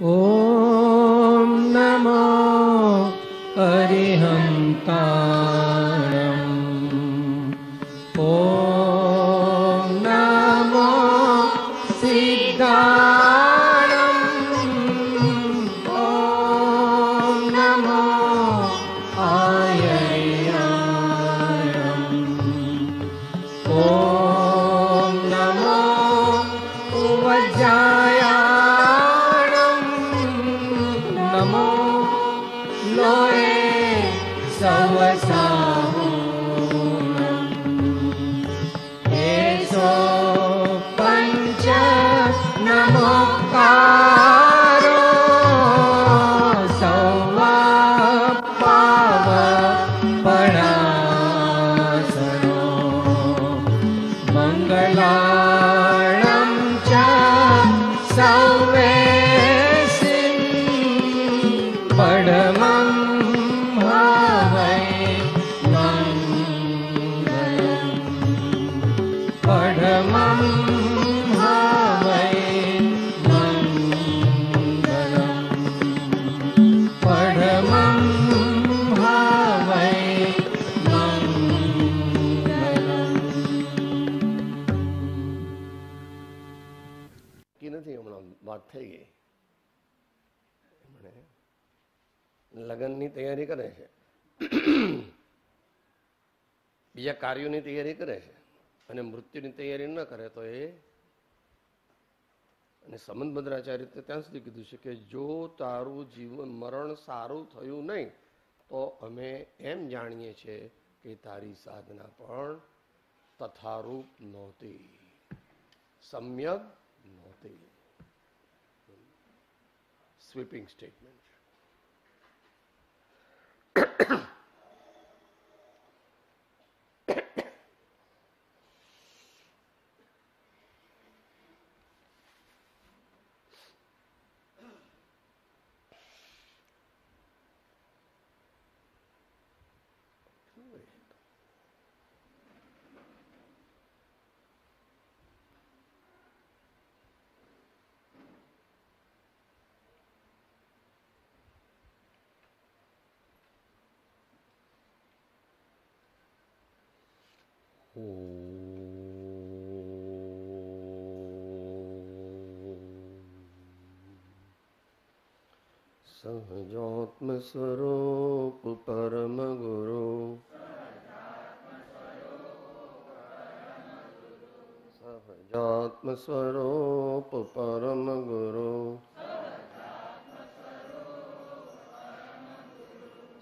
ॐ नमो अरिहन्ताणम् ॐ नमो सिद्धाणम् ॐ नमो आयर्याणम् ॐ नमो उवज्जायाणम् नमो लोये सवसाहुणम् एषो पञ्च नमोकारो सौवापावपणासनो मङ्गलाणं च सौवेसिं पडमं भावै मङ्गलम् पडमं भावै मङ्गलम् पडमं भावै मङ्गलम् की નથી હમણાં વાત થઈ ગઈ એમણે લગ્નની તૈયારી કરે છે બીજા કાર્યોની તૈયારી કરે છે અને મૃત્યુની તૈયારી ન કરે તો એ અને સંબંધ ભદ્રાચાર્ય ત્યાં સુધી કીધું છે કે જો તારું જીવન મરણ સારું થયું નહીં તો અમે એમ જાણીએ છીએ કે તારી સાધના પણ તથારૂપ નહોતી સમ્યક નહોતી સ્વીપિંગ સ્ટેટમેન્ટ सहजात्म स्वरूप परम गुरु सहजात्म स्वरूप परम गुरु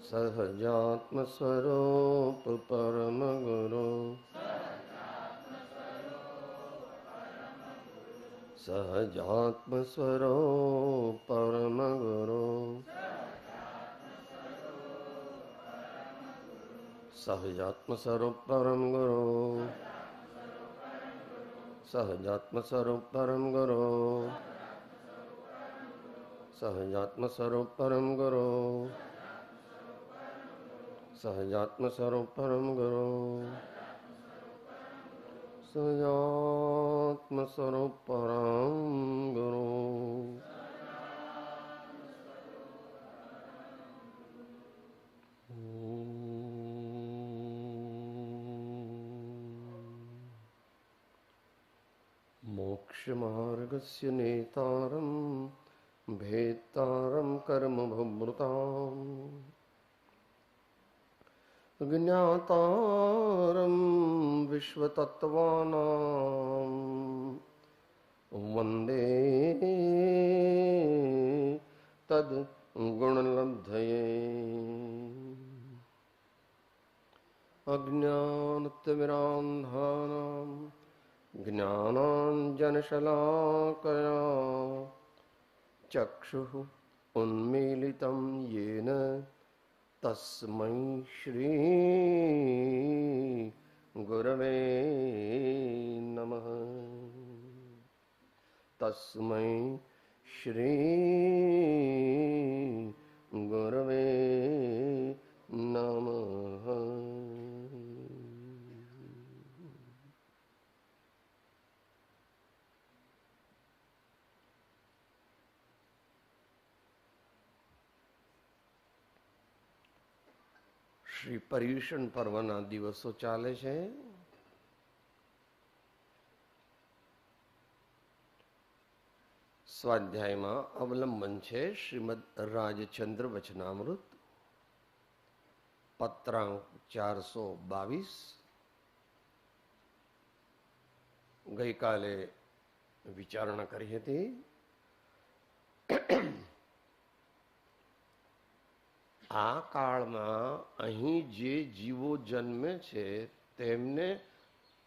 सहजात्म स्वरूप परम गुरु सहजात्म स्वरूप परम गुरु सहजात्म स्वरूप परम गुरु सहजात्म स्वरूप परम गुरु सहजात्म स्वरूप परम गुरु सहजात्म स्वरूप परम गुरु सहजात्म स्वरूप परम गुरु मोक्ष मार्गस्य नेतारं भेत्तारं कर्म भवभृताम् ज्ञातारं विश्वतत्त्वानां वन्दे तद्गुणलब्धये अज्ञानतिमिरान्धानां ज्ञानाञ्जनशलाकया चक्षुः उन्मीलितं येन तस्मै श्री गुरवे नमः तस्मै श्री गुरवे नमः શ્રી પર્યુષણ પર્વના દિવસો ચાલે છે. સ્વાધ્યાયમાં અવલંબન છે શ્રીમદ રાજચંદ્ર વચનામૃત, પત્રાંક 422. ગઈકાલે વિચારણા કરી હતી. આ કાળમાં અહીં જે જીવો જન્મે છે તેમને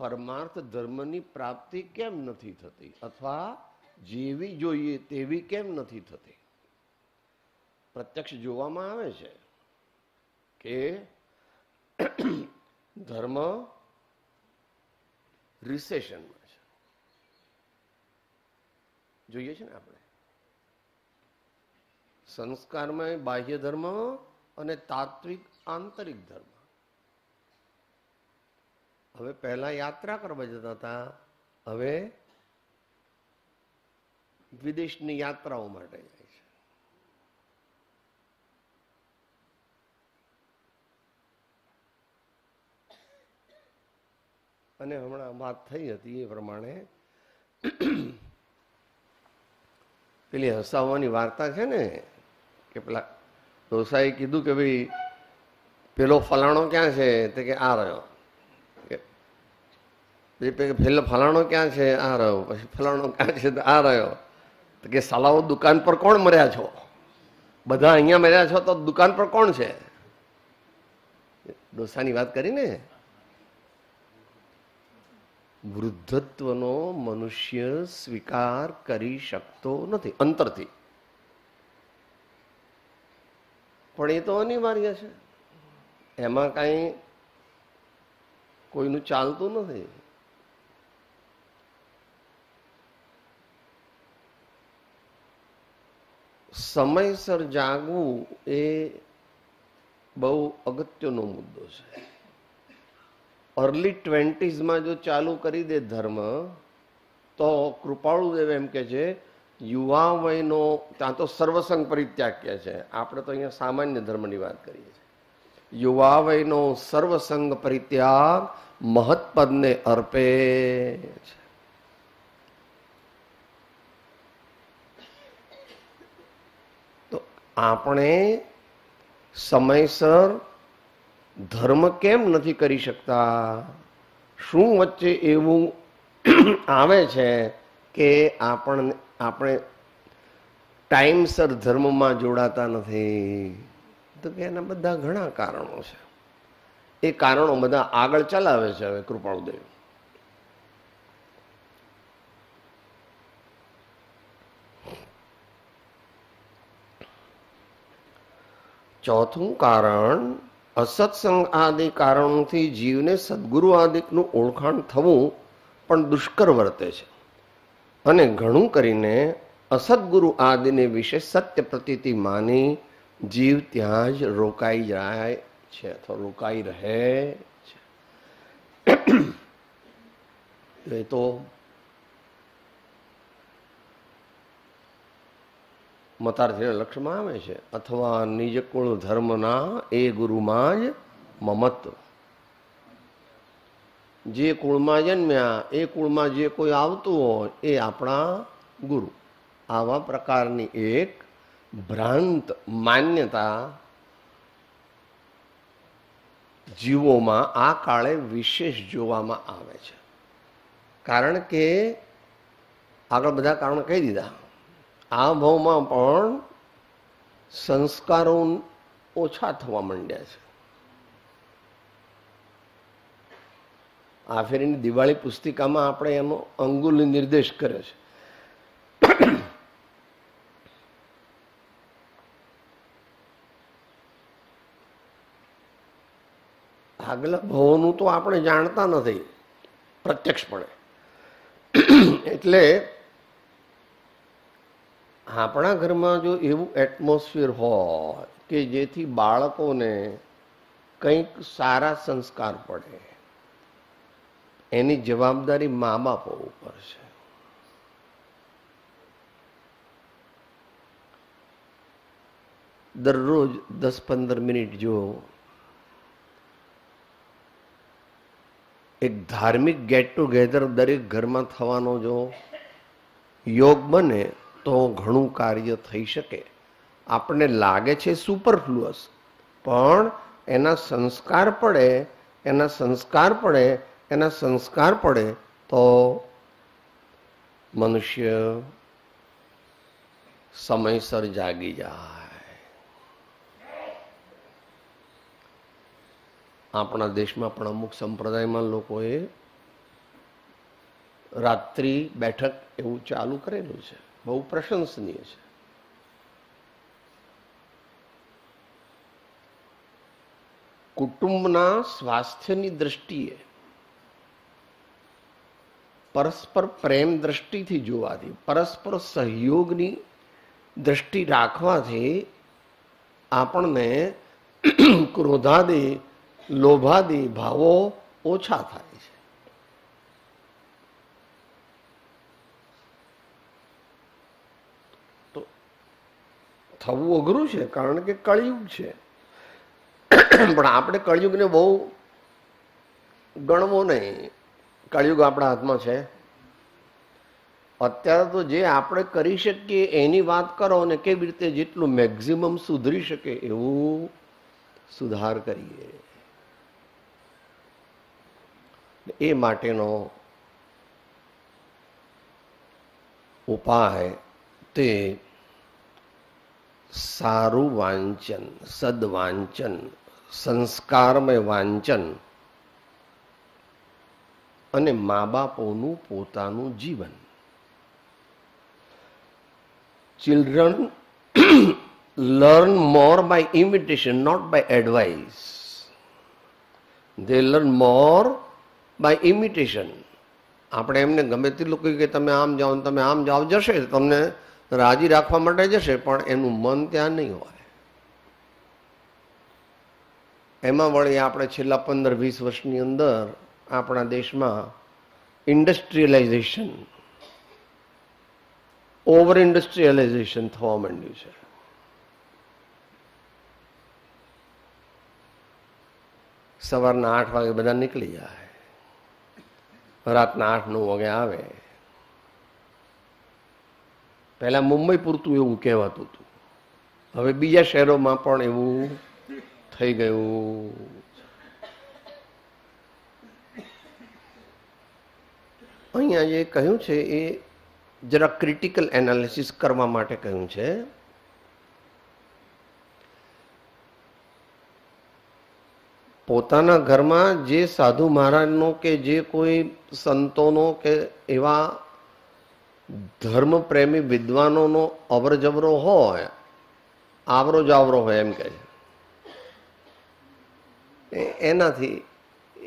પરમાર્થ ધર્મની પ્રાપ્તિ કેમ નથી થતી, અથવા જેવી જોઈએ તેવી કેમ નથી થતી? પ્રત્યક્ષ જોવામાં આવે છે કે ધર્મ રિસેશનમાં છે. જોઈએ છે ને આપણે સંસ્કારમાં બાહ્ય ધર્મ અને તાત્વિક આંતરિક ધર્મ. હવે પહેલા યાત્રા કરવા જતા હતા, હવે વિદેશની યાત્રાઓ માટે જાય છે. અને હમણાં વાત થઈ હતી એ પ્રમાણે પેલી હસાવવાની વાર્તા છે ને કે પેલા ડોસાએ કીધું કે ભાઈ પેલો ફલાણો ક્યાં છે? તો કે આ રહ્યો. પેલો ફલાણો ક્યાં છે? આ રહ્યો. પછી ફલાણો ક્યાં છે? તો આ રહ્યો. તો કે સાલાઓ દુકાન પર કોણ મર્યા છો? બધા અહીંયા મર્યા છો તો દુકાન પર કોણ છે? ડોસાની વાત કરીને વૃદ્ધત્વનો મનુષ્ય સ્વીકાર કરી શકતો નથી અંતરથી, પણ એ તો અનિવાર્ય છે. એમાં કઈ કોઈનું ચાલતું નથી. સમયસર જાગવું એ બહુ અગત્યનો મુદ્દો છે. અર્લી 20s જો ચાલુ કરી દે ધર્મ, તો કૃપાળુદેવ એમ કે છે યુવા વયનો, ત્યાં તો સર્વસંગ પરિત્યાગ કે છે, આપણે તો અહીંયા સામાન્ય ધર્મની વાત કરીએ છીએ. યુવા વયનો સર્વસંગ પરિત્યાગ મહત્પદને અર્પે છે. તો આપણે સમયસર ધર્મ કેમ નથી કરી શકતા? શું વચ્ચે એવું આવે છે કે આપણે ટાઈમસર ધર્મમાં જોડાતા નથી? તો કે એના બધા ઘણા કારણો છે. એ કારણો બધા આગળ ચલાવે છે હવે કૃપાળુદેવ. ચોથું કારણ, અસત્સંગ આદિ કારણોથી જીવને સદગુરુ આદિકનું ઓળખાણ થવું પણ દુષ્કર વર્તે છે, અને ઘણું કરીને અસદગુરુ આદિને વિશે સત્ય પ્રતીતિ માની જીવ ત્યાં જ રોકાઈ જાય છે અથવા રોકાઈ રહે છે. એ તો મતાર્થીના લક્ષમાં આવે છે. અથવા નિજ કુળ ધર્મના એ ગુરુમાં જ મમત્વ. જે કુળમાં જન્મ્યા એ કુળમાં જે કોઈ આવતું હોય એ આપણા ગુરુ. આવા પ્રકારની એક ભ્રાંત માન્યતા જીવોમાં આ કાળે વિશેષ જોવામાં આવે છે. કારણ કે આગળ બધા કારણો કહી દીધા. આ ભાવમાં પણ સંસ્કારો ઓછા થવા માંડ્યા છે. આ ફેરીની દિવાળી પુસ્તિકામાં આપણે એનો અંગુલી નિર્દેશ કર્યો છે. આગલા ભાવોનું તો આપણે જાણતા નથી પ્રત્યક્ષપણે. એટલે આપણા ઘરમાં જો એવું એટમોસ્ફિયર હોય કે જેથી બાળકોને કંઈક સારા સંસ્કાર પડે, એની જવાબદારી મા બાપો ઉપર છે. દરરોજ 10-15 મિનિટ જો એક ધાર્મિક ગેટ ટુગેધર દરેક ઘરમાં થવાનો જો યોગ બને તો ઘણું કાર્ય થઈ શકે. આપણને લાગે છે સુપરફ્લુઅસ, પણ એના સંસ્કાર પડે, એના સંસ્કાર પડે, એના સંસ્કાર પડે તો મનુષ્ય સમયસર જાગી જાય. આપણા દેશમાં પણ અમુક સંપ્રદાયમાં લોકોએ રાત્રિ બેઠક એવું ચાલુ કરેલું છે, બહુ પ્રશંસનીય છે. કુટુંબના સ્વાસ્થ્યની દ્રષ્ટિએ, પરસ્પર પ્રેમ દ્રષ્ટિથી જોવાથી, પરસ્પર સહયોગની દ્રષ્ટિ રાખવાથી આપણને ક્રોધાદી લોભાદી ભાવો ઓછા થાય છે. તો થવું અઘરું છે, કારણ કે કળિયુગ છે. પણ આપણે કળિયુગને બહુ ગણવો નહીં. કળિયુગ આપણા હાથમાં છે. અત્યારે તો જે આપણે કરી શકીએ એની વાત કરો અને કેવી રીતે જેટલું મેક્સિમમ સુધરી શકે એવું સુધાર કરીએ. એ માટેનો ઉપાય તે સારું વાંચન, સદવાંચન, સંસ્કારમય વાંચન અને મા બાપોનું પોતાનું જીવન. Children learn more by imitation, not by advice. They learn more by imitation. આપણે એમને ગમે તેટલું કહ્યું કે તમે આમ જાઓ, તમે આમ જાઓ, જશે, તમને રાજી રાખવા માટે જશે, પણ એનું મન ત્યાં નહીં હોય. એમાં વળી આપણે છેલ્લા 15-20 વર્ષની અંદર આપણા દેશમાં ઇન્ડસ્ટ્રીયલાઇઝેશન, ઓવર ઇન્ડસ્ટ્રીયલાઇઝેશન થવા માંડ્યું છે. સવારના 8 વાગે બધા નીકળી જાય, રાતના 8-9 વાગે આવે. પહેલા મુંબઈ પૂરતું એવું કહેવાતું હતું, હવે બીજા શહેરોમાં પણ એવું થઈ ગયું. અહીંયા જે કહ્યું છે એ જરા ક્રિટિકલ એનાલિસિસ કરવા માટે કહ્યું છે. પોતાના ઘરમાં જે સાધુ મહારાજનો કે જે કોઈ સંતોનો કે એવા ધર્મ પ્રેમી વિદ્વાનોનો અવર જવરો હોય, આવરો જાવરો હોય, એમ કહે છે, એનાથી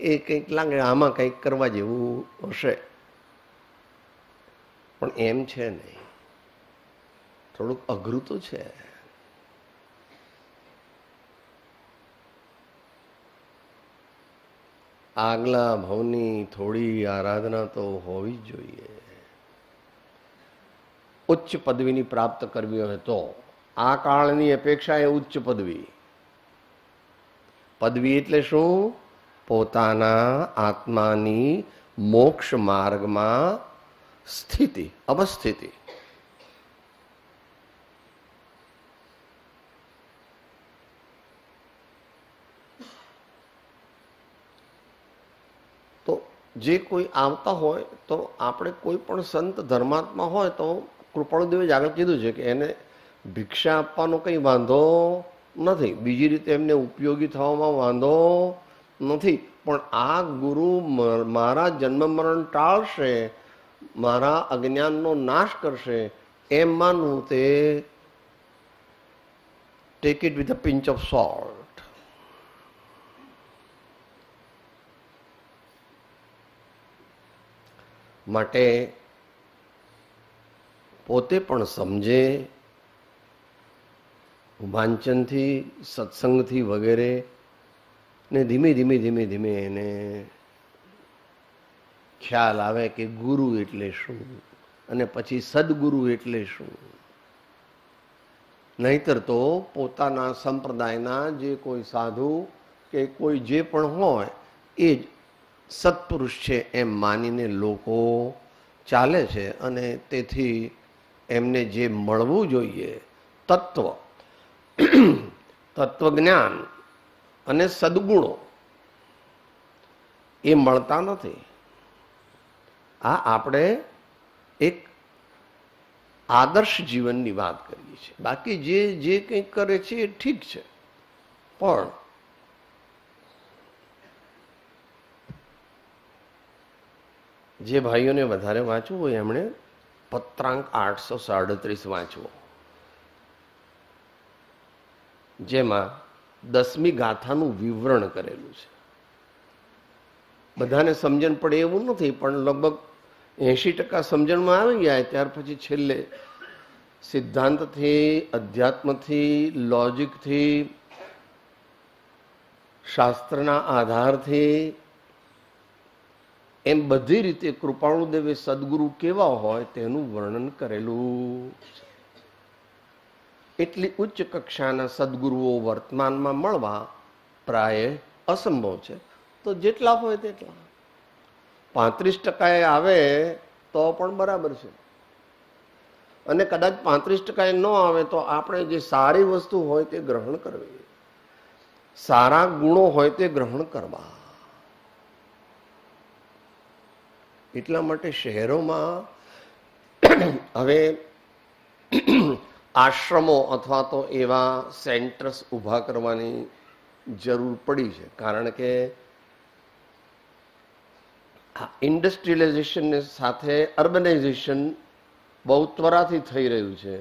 એ કંઈક લાગે આમાં કંઈક કરવા જેવું હશે. પણ એમ છે નહીં, થોડુંક અઘરું તો છે. આગલા ભાવની થોડી આરાધના તો હોવી જ જોઈએ. ઉચ્ચ પદવીની પ્રાપ્ત કરવી હોય તો આ કાળની અપેક્ષા એ ઉચ્ચ પદવી. પદવી એટલે શું? પોતાના આત્માની મોક્ષ માર્ગમાં સ્થિતિ, અવસ્થિતિ. તો જે કોઈ આવતા હોય તો આપણે કોઈ પણ સંત ધર્માત્મા હોય તો કૃપાળુદેવે જ આગળ કીધું છે કે એને ભિક્ષા આપવાનો કંઈ વાંધો નથી, બીજી રીતે એમને ઉપયોગી થવામાં વાંધો નથી. પણ આ ગુરુ મારા જન્મ મરણ ટાળશે, મારા અજ્ઞાનનો નાશ કરશે, એમ માનવું તે take it with a pinch of salt. માટે પોતે પણ સમજે, વાંચનથી, સત્સંગથી વગેરે ને ધીમે ધીમે ધીમે ધીમે એને ખ્યાલ આવે કે ગુરુ એટલે શું અને પછી સદગુરુ એટલે શું. નહીતર તો પોતાના સંપ્રદાયના જે કોઈ સાધુ કે કોઈ જે પણ હોય એ જ સત્પુરુષ છે એમ માનીને લોકો ચાલે છે, અને તેથી એમને જે મળવું જોઈએ તત્વજ્ઞાન અને સદગુણો એ મળતા નથી. આ આપણે એક આદર્શ જીવનની વાત કરીએ છીએ. બાકી જે કંઈક કરે છે એ ઠીક છે, પણ જે ભાઈઓને વધારે વાંચવું હોય એમણે પત્રાંક 837 વાંચવો, જેમાં 10મી ગાથાનું વિવરણ કરેલું છે. બધાને સમજણ પડે એવું નથી, પણ લગભગ 80% સમજણમાં આવી ગયા. ત્યાર પછી છેલ્લે સિદ્ધાંતથી, અધ્યાત્મથી, લોજિકથી, શાસ્ત્રના આધારથી, એમ બધી રીતે કૃપાળુદેવે સદગુરુ કેવા હોય તેનું વર્ણન કરેલું છે. એટલી ઉચ્ચ કક્ષાના સદગુરુઓ વર્તમાનમાં મળવા પ્રાય અસંભવ છે. તો જેટલા હોય તેટલા 35% આવે તો પણ બરાબર છે, અને કદાચ 35% ન આવે તો આપણે જે સારી વસ્તુ હોય તે ગ્રહણ કરવી, સારા ગુણો હોય તે ગ્રહણ કરવા. એટલા માટે શહેરોમાં હવે આશ્રમો અથવા તો એવા સેન્ટર્સ ઊભા કરવાની જરૂર પડી છે, કારણ કે ઇન્ડસ્ટ્રીયલાઇઝેશન સાથે અર્બનાઇઝેશન બહુ ત્વરાથી થઈ રહ્યું છે,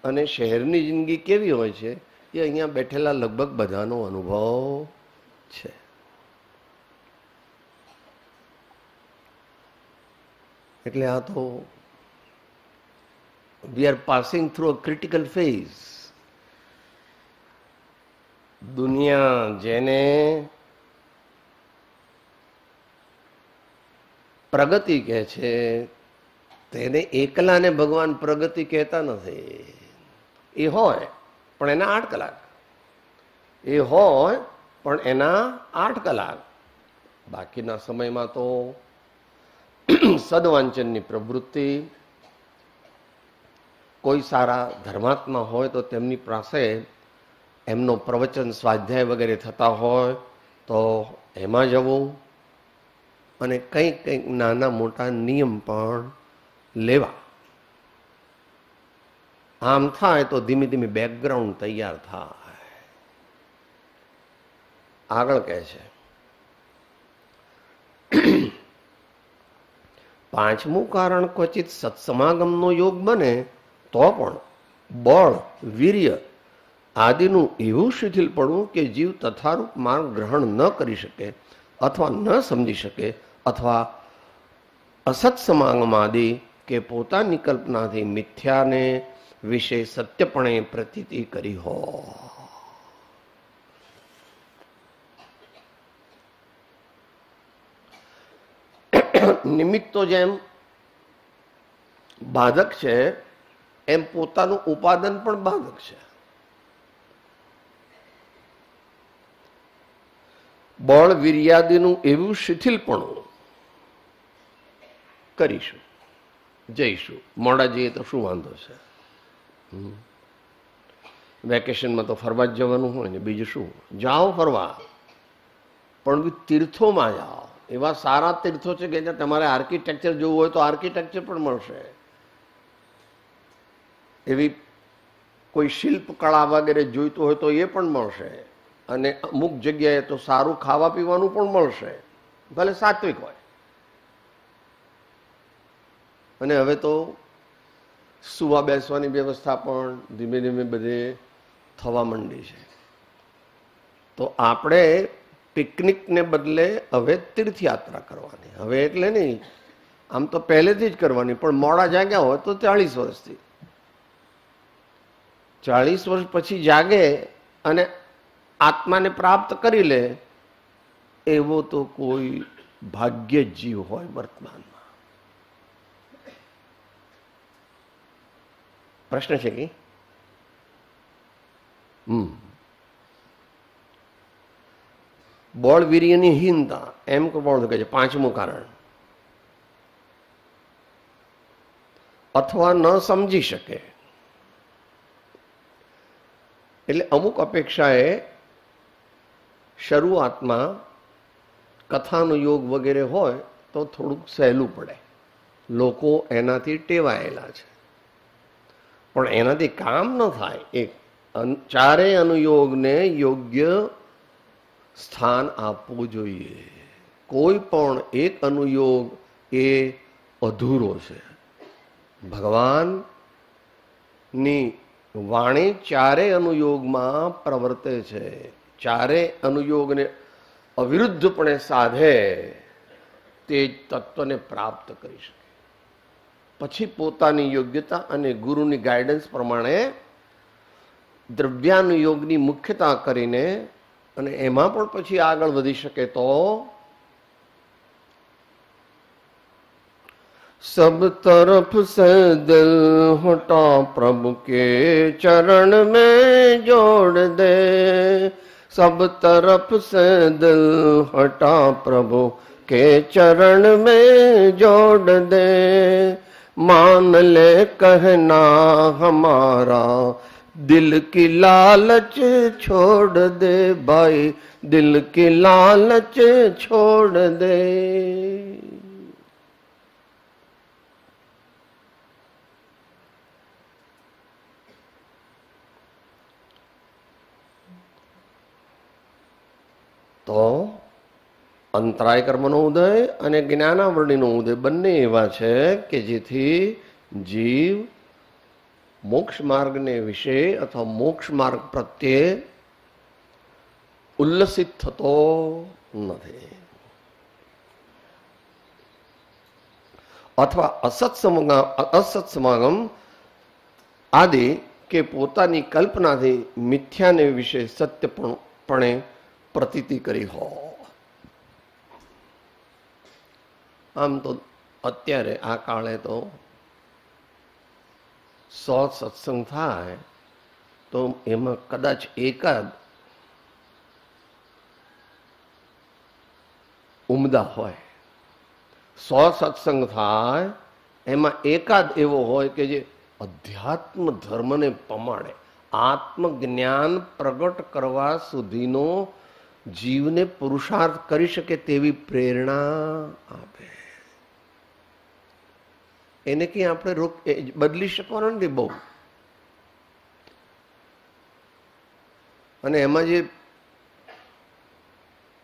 અને શહેરની જિંદગી કેવી હોય છે એ અહીંયા બેઠેલા લગભગ બધાનો અનુભવ છે. એટલે આ તો we are passing through a critical phase. દુનિયા જેને પ્રગતિ કહે છે તેને એકલાને ભગવાન પ્રગતિ કહેતા નથી. એ હોય પણ એના 8 કલાક, એ હોય પણ એના 8 કલાક. બાકીના સમયમાં તો સદવાંચનની પ્રવૃત્તિ, કોઈ સારા ધર્માત્મા હોય તો તેમની પાસે એમનો પ્રવચન, સ્વાધ્યાય વગેરે થતા હોય તો એમાં જવું, અને કંઈક કંઈક નાના મોટા નિયમ પણ લેવા. આમ થાય તો ધીમે ધીમે બેકગ્રાઉન્ડ તૈયાર થાય. આગળ કહે છે 5મું કારણ, ક્વચિત સત્સમાગમનો યોગ બને તો પણ બળ, વીર્ય આદિનું એવું શિથિલ પડવું કે જીવ તથારૂપ માર્ગ ગ્રહણ ન કરી શકે અથવા ન સમજી શકે, અથવા અસત સમાગમ આદિ કે પોતાની કલ્પનાથી મિથ્યાને વિશે સત્યપણે પ્રતીતિ કરી હોય. નિમિત્તો જેમ બાધક છે એમ પોતાનું ઉપાદન પણ બાધક છે. બળ, વીર્યાદિનું એવું શિથિલપણું કરીશું, જઈશું. મોડા જઈએ તો શું વાંધો છે? વેકેશનમાં તો ફરવા જ જવાનું હોય ને, બીજું શું? જાઓ ફરવા, પણ તીર્થોમાં જાઓ. એવા સારા તીર્થો છે કે તમારે આર્કિટેક્ચર જોવું હોય તો આર્કિટેક્ચર પણ મળશે. એવી કોઈ શિલ્પકળા વગેરે જોઈતું હોય તો એ પણ મળશે, અને અમુક જગ્યાએ તો સારું ખાવા પીવાનું પણ મળશે, ભલે સાત્વિક હોય. અને હવે તો સુવા બેસવાની વ્યવસ્થા પણ ધીમે ધીમે બધે થવા માંડી છે. તો આપણે પિકનિકને બદલે હવે તીર્થયાત્રા કરવાની. હવે એટલે નહીં, આમ તો પહેલેથી જ કરવાની, પણ મોડા જાગ્યા હોય તો 40 વર્ષથી. 40 વર્ષ પછી જાગે અને આત્માને પ્રાપ્ત કરી લે એવો તો કોઈ ભાગ્ય જીવ હોય વર્તમાનમાં. પ્રશ્ન છે કે બળ વીર્યની હીનતા એમ પણ કહે છે. પાંચમું કારણ, અથવા ન સમજી શકે. એટલે અમુક અપેક્ષાએ શરૂઆતમાં કથાનો યોગ વગેરે હોય તો થોડુંક સહેલું પડે, લોકો એનાથી ટેવાયેલા છે. પણ એનાથી કામ ન થાય. એક ચારેય અનુયોગને યોગ્ય સ્થાન આપવું જોઈએ. કોઈ પણ એક અનુયોગ એ અધૂરો છે. ભગવાનની વાણી ચારેય અનુયોગમાં પ્રવર્તે છે. ચારેય અનુયોગને અવિરુદ્ધપણે સાધે તે તત્વને પ્રાપ્ત કરી શકે. પછી પોતાની યોગ્યતા અને ગુરુની ગાઈડન્સ પ્રમાણે દ્રવ્યાનુયોગની મુખ્યતા કરીને અને એમાં પણ પછી આગળ વધી શકે તો सब तरफ से दिल हटा प्रभु के चरण में जोड़ दे, सब तरफ से दिल हटा प्रभु के चरण में जोड़ दे, मान ले कहना हमारा दिल की लालच छोड़ दे भाई, दिल की लालच छोड़ दे. તો અંતરાય કર્મનો ઉદય અને જ્ઞાનાવરણીનો ઉદય બંને એવા છે કે જેથી જીવ મોક્ષ માર્ગને વિશે અથવા મોક્ષ માર્ગ પ્રત્યે ઉલ્લસિત થતો નથી. અથવા અસત સમાગમ આદિ કે પોતાની કલ્પનાથી મિથ્યાને વિશે સત્યપણે પ્રતીતિ કરી હો. આમ તો અત્યારે આ કાળે તો 100 સત્સંગ થાય તો એમાં કદાચ એકાદ ઉમદા હોય. 100 સત્સંગ થાય એમાં એકાદ એવો હોય કે જે અધ્યાત્મ ધર્મને પમાડે, આત્મજ્ઞાન પ્રગટ કરવા સુધીનો જીવને પુરુષાર્થ કરી શકે તેવી પ્રેરણા આપે. એને કઈ આપણે બદલી શકવાનું નથી બહુ. અને એમાં જે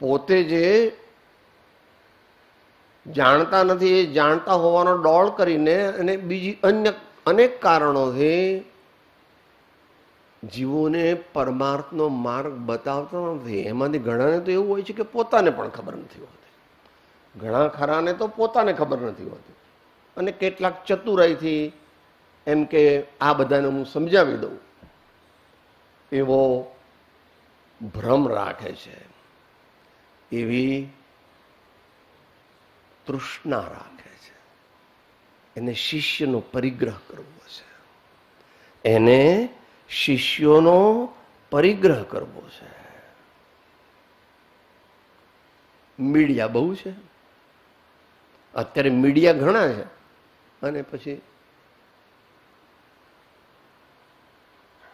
પોતે જે જાણતા નથી એ જાણતા હોવાનો ડોળ કરીને અને બીજી અન્ય અનેક કારણોથી જીવોને પરમાર્થનો માર્ગ બતાવતો નથી. એમાંથી ઘણાને તો એવું હોય છે કે પોતાને પણ ખબર નથી હોતી. ઘણા ખરાને તો પોતાને ખબર નથી હોતી અને કેટલાક ચતુરાઈથી એમ કે આ બધાને હું સમજાવી દઉં એવો ભ્રમ રાખે છે, એવી તૃષ્ણા રાખે છે. એને શિષ્યનો પરિગ્રહ કરવો છે, એને શિષ્યોનો પરિગ્રહ કરવો છે. મીડિયા બહુ છે અત્યારે, મીડિયા ઘણા છે અને પછી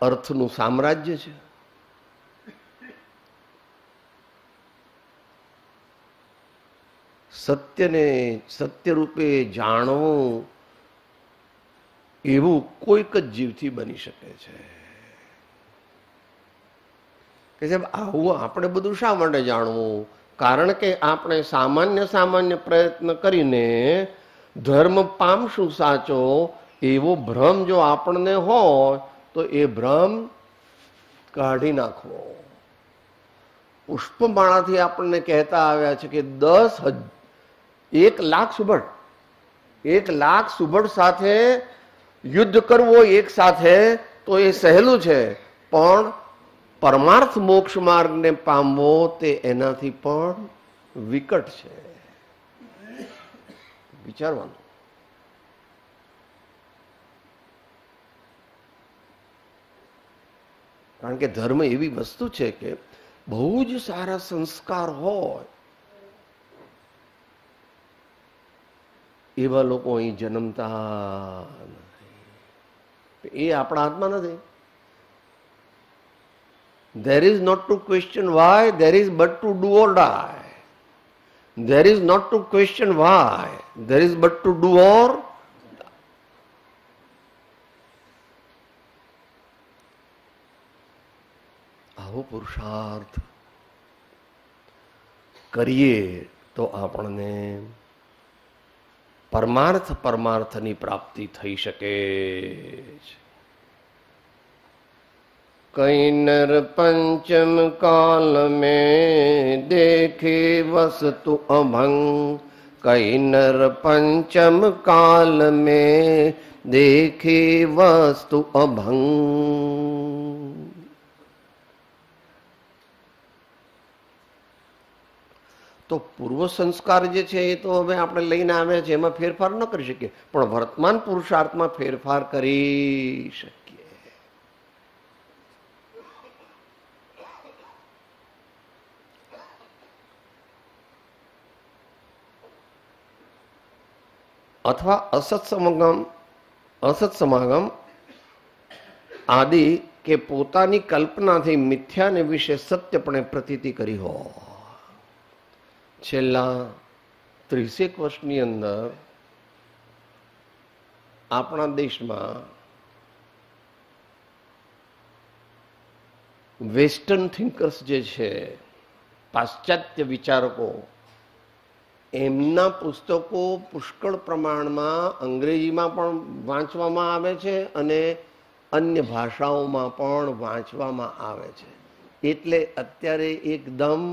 અર્થનું સામ્રાજ્ય છે. સત્યને સત્ય રૂપે જાણવું એવું કોઈક જ જીવથી બની શકે છે. કે સાહેબ આવું આપણે બધું શા માટે જાણવું? કારણ કે આપણે સામાન્ય પ્રયત્ન કરીને ધર્મ પામશું સાચો એવો ભ્રમ જો આપણને હોય તો એ ભ્રમ કાઢી નાખવો. પુષ્પમાળાથી આપણને કહેતા આવ્યા છે કે 1 લાખ સુબળ સાથે યુદ્ધ કરવો એક સાથે તો એ સહેલું છે, પણ પરમાર્થ મોક્ષ માર્ગને પામવો તે એનાથી પણ વિકટ છે. વિચારવાનું. કારણ કે ધર્મ એવી વસ્તુ છે કે બહુ જ સારા સંસ્કાર હોય એવા લોકો અહીં જન્મતા નથી. એ આપણા હાથમાં નથી. There is not to question why, there is but to do or die. There is not to question why, there is but to do or die. આવો પુરુષાર્થ કરીએ તો આપણને પરમાર્થની પ્રાપ્તિ થઈ શકે છે. કઈ નર પંચમ કાલ में देखे वस्तु अभंग, कई नर पंचम काल में देखे वस्तु अभंग. તો પૂર્વ સંસ્કાર જે છે એ તો હવે આપણે લઈને આવ્યા છે, એમાં ફેરફાર ન કરી શકીએ, પણ વર્તમાન પુરુષાર્થમાં ફેરફાર કરી શકીએ. અથવા અસત સમાગમ આદિ કે પોતાની કલ્પનાથી મિથ્યાને વિશે સત્યપણે પ્રતીતિ કરી હોય. છેલ્લા 30 વર્ષની અંદર આપણા દેશમાં વેસ્ટર્ન થિંકર્સ જે છે, પાશ્ચાત્ય વિચારકો, એમના પુસ્તકો પુષ્કળ પ્રમાણમાં અંગ્રેજીમાં પણ વાંચવામાં આવે છે અને અન્ય ભાષાઓમાં પણ વાંચવામાં આવે છે. એટલે અત્યારે એકદમ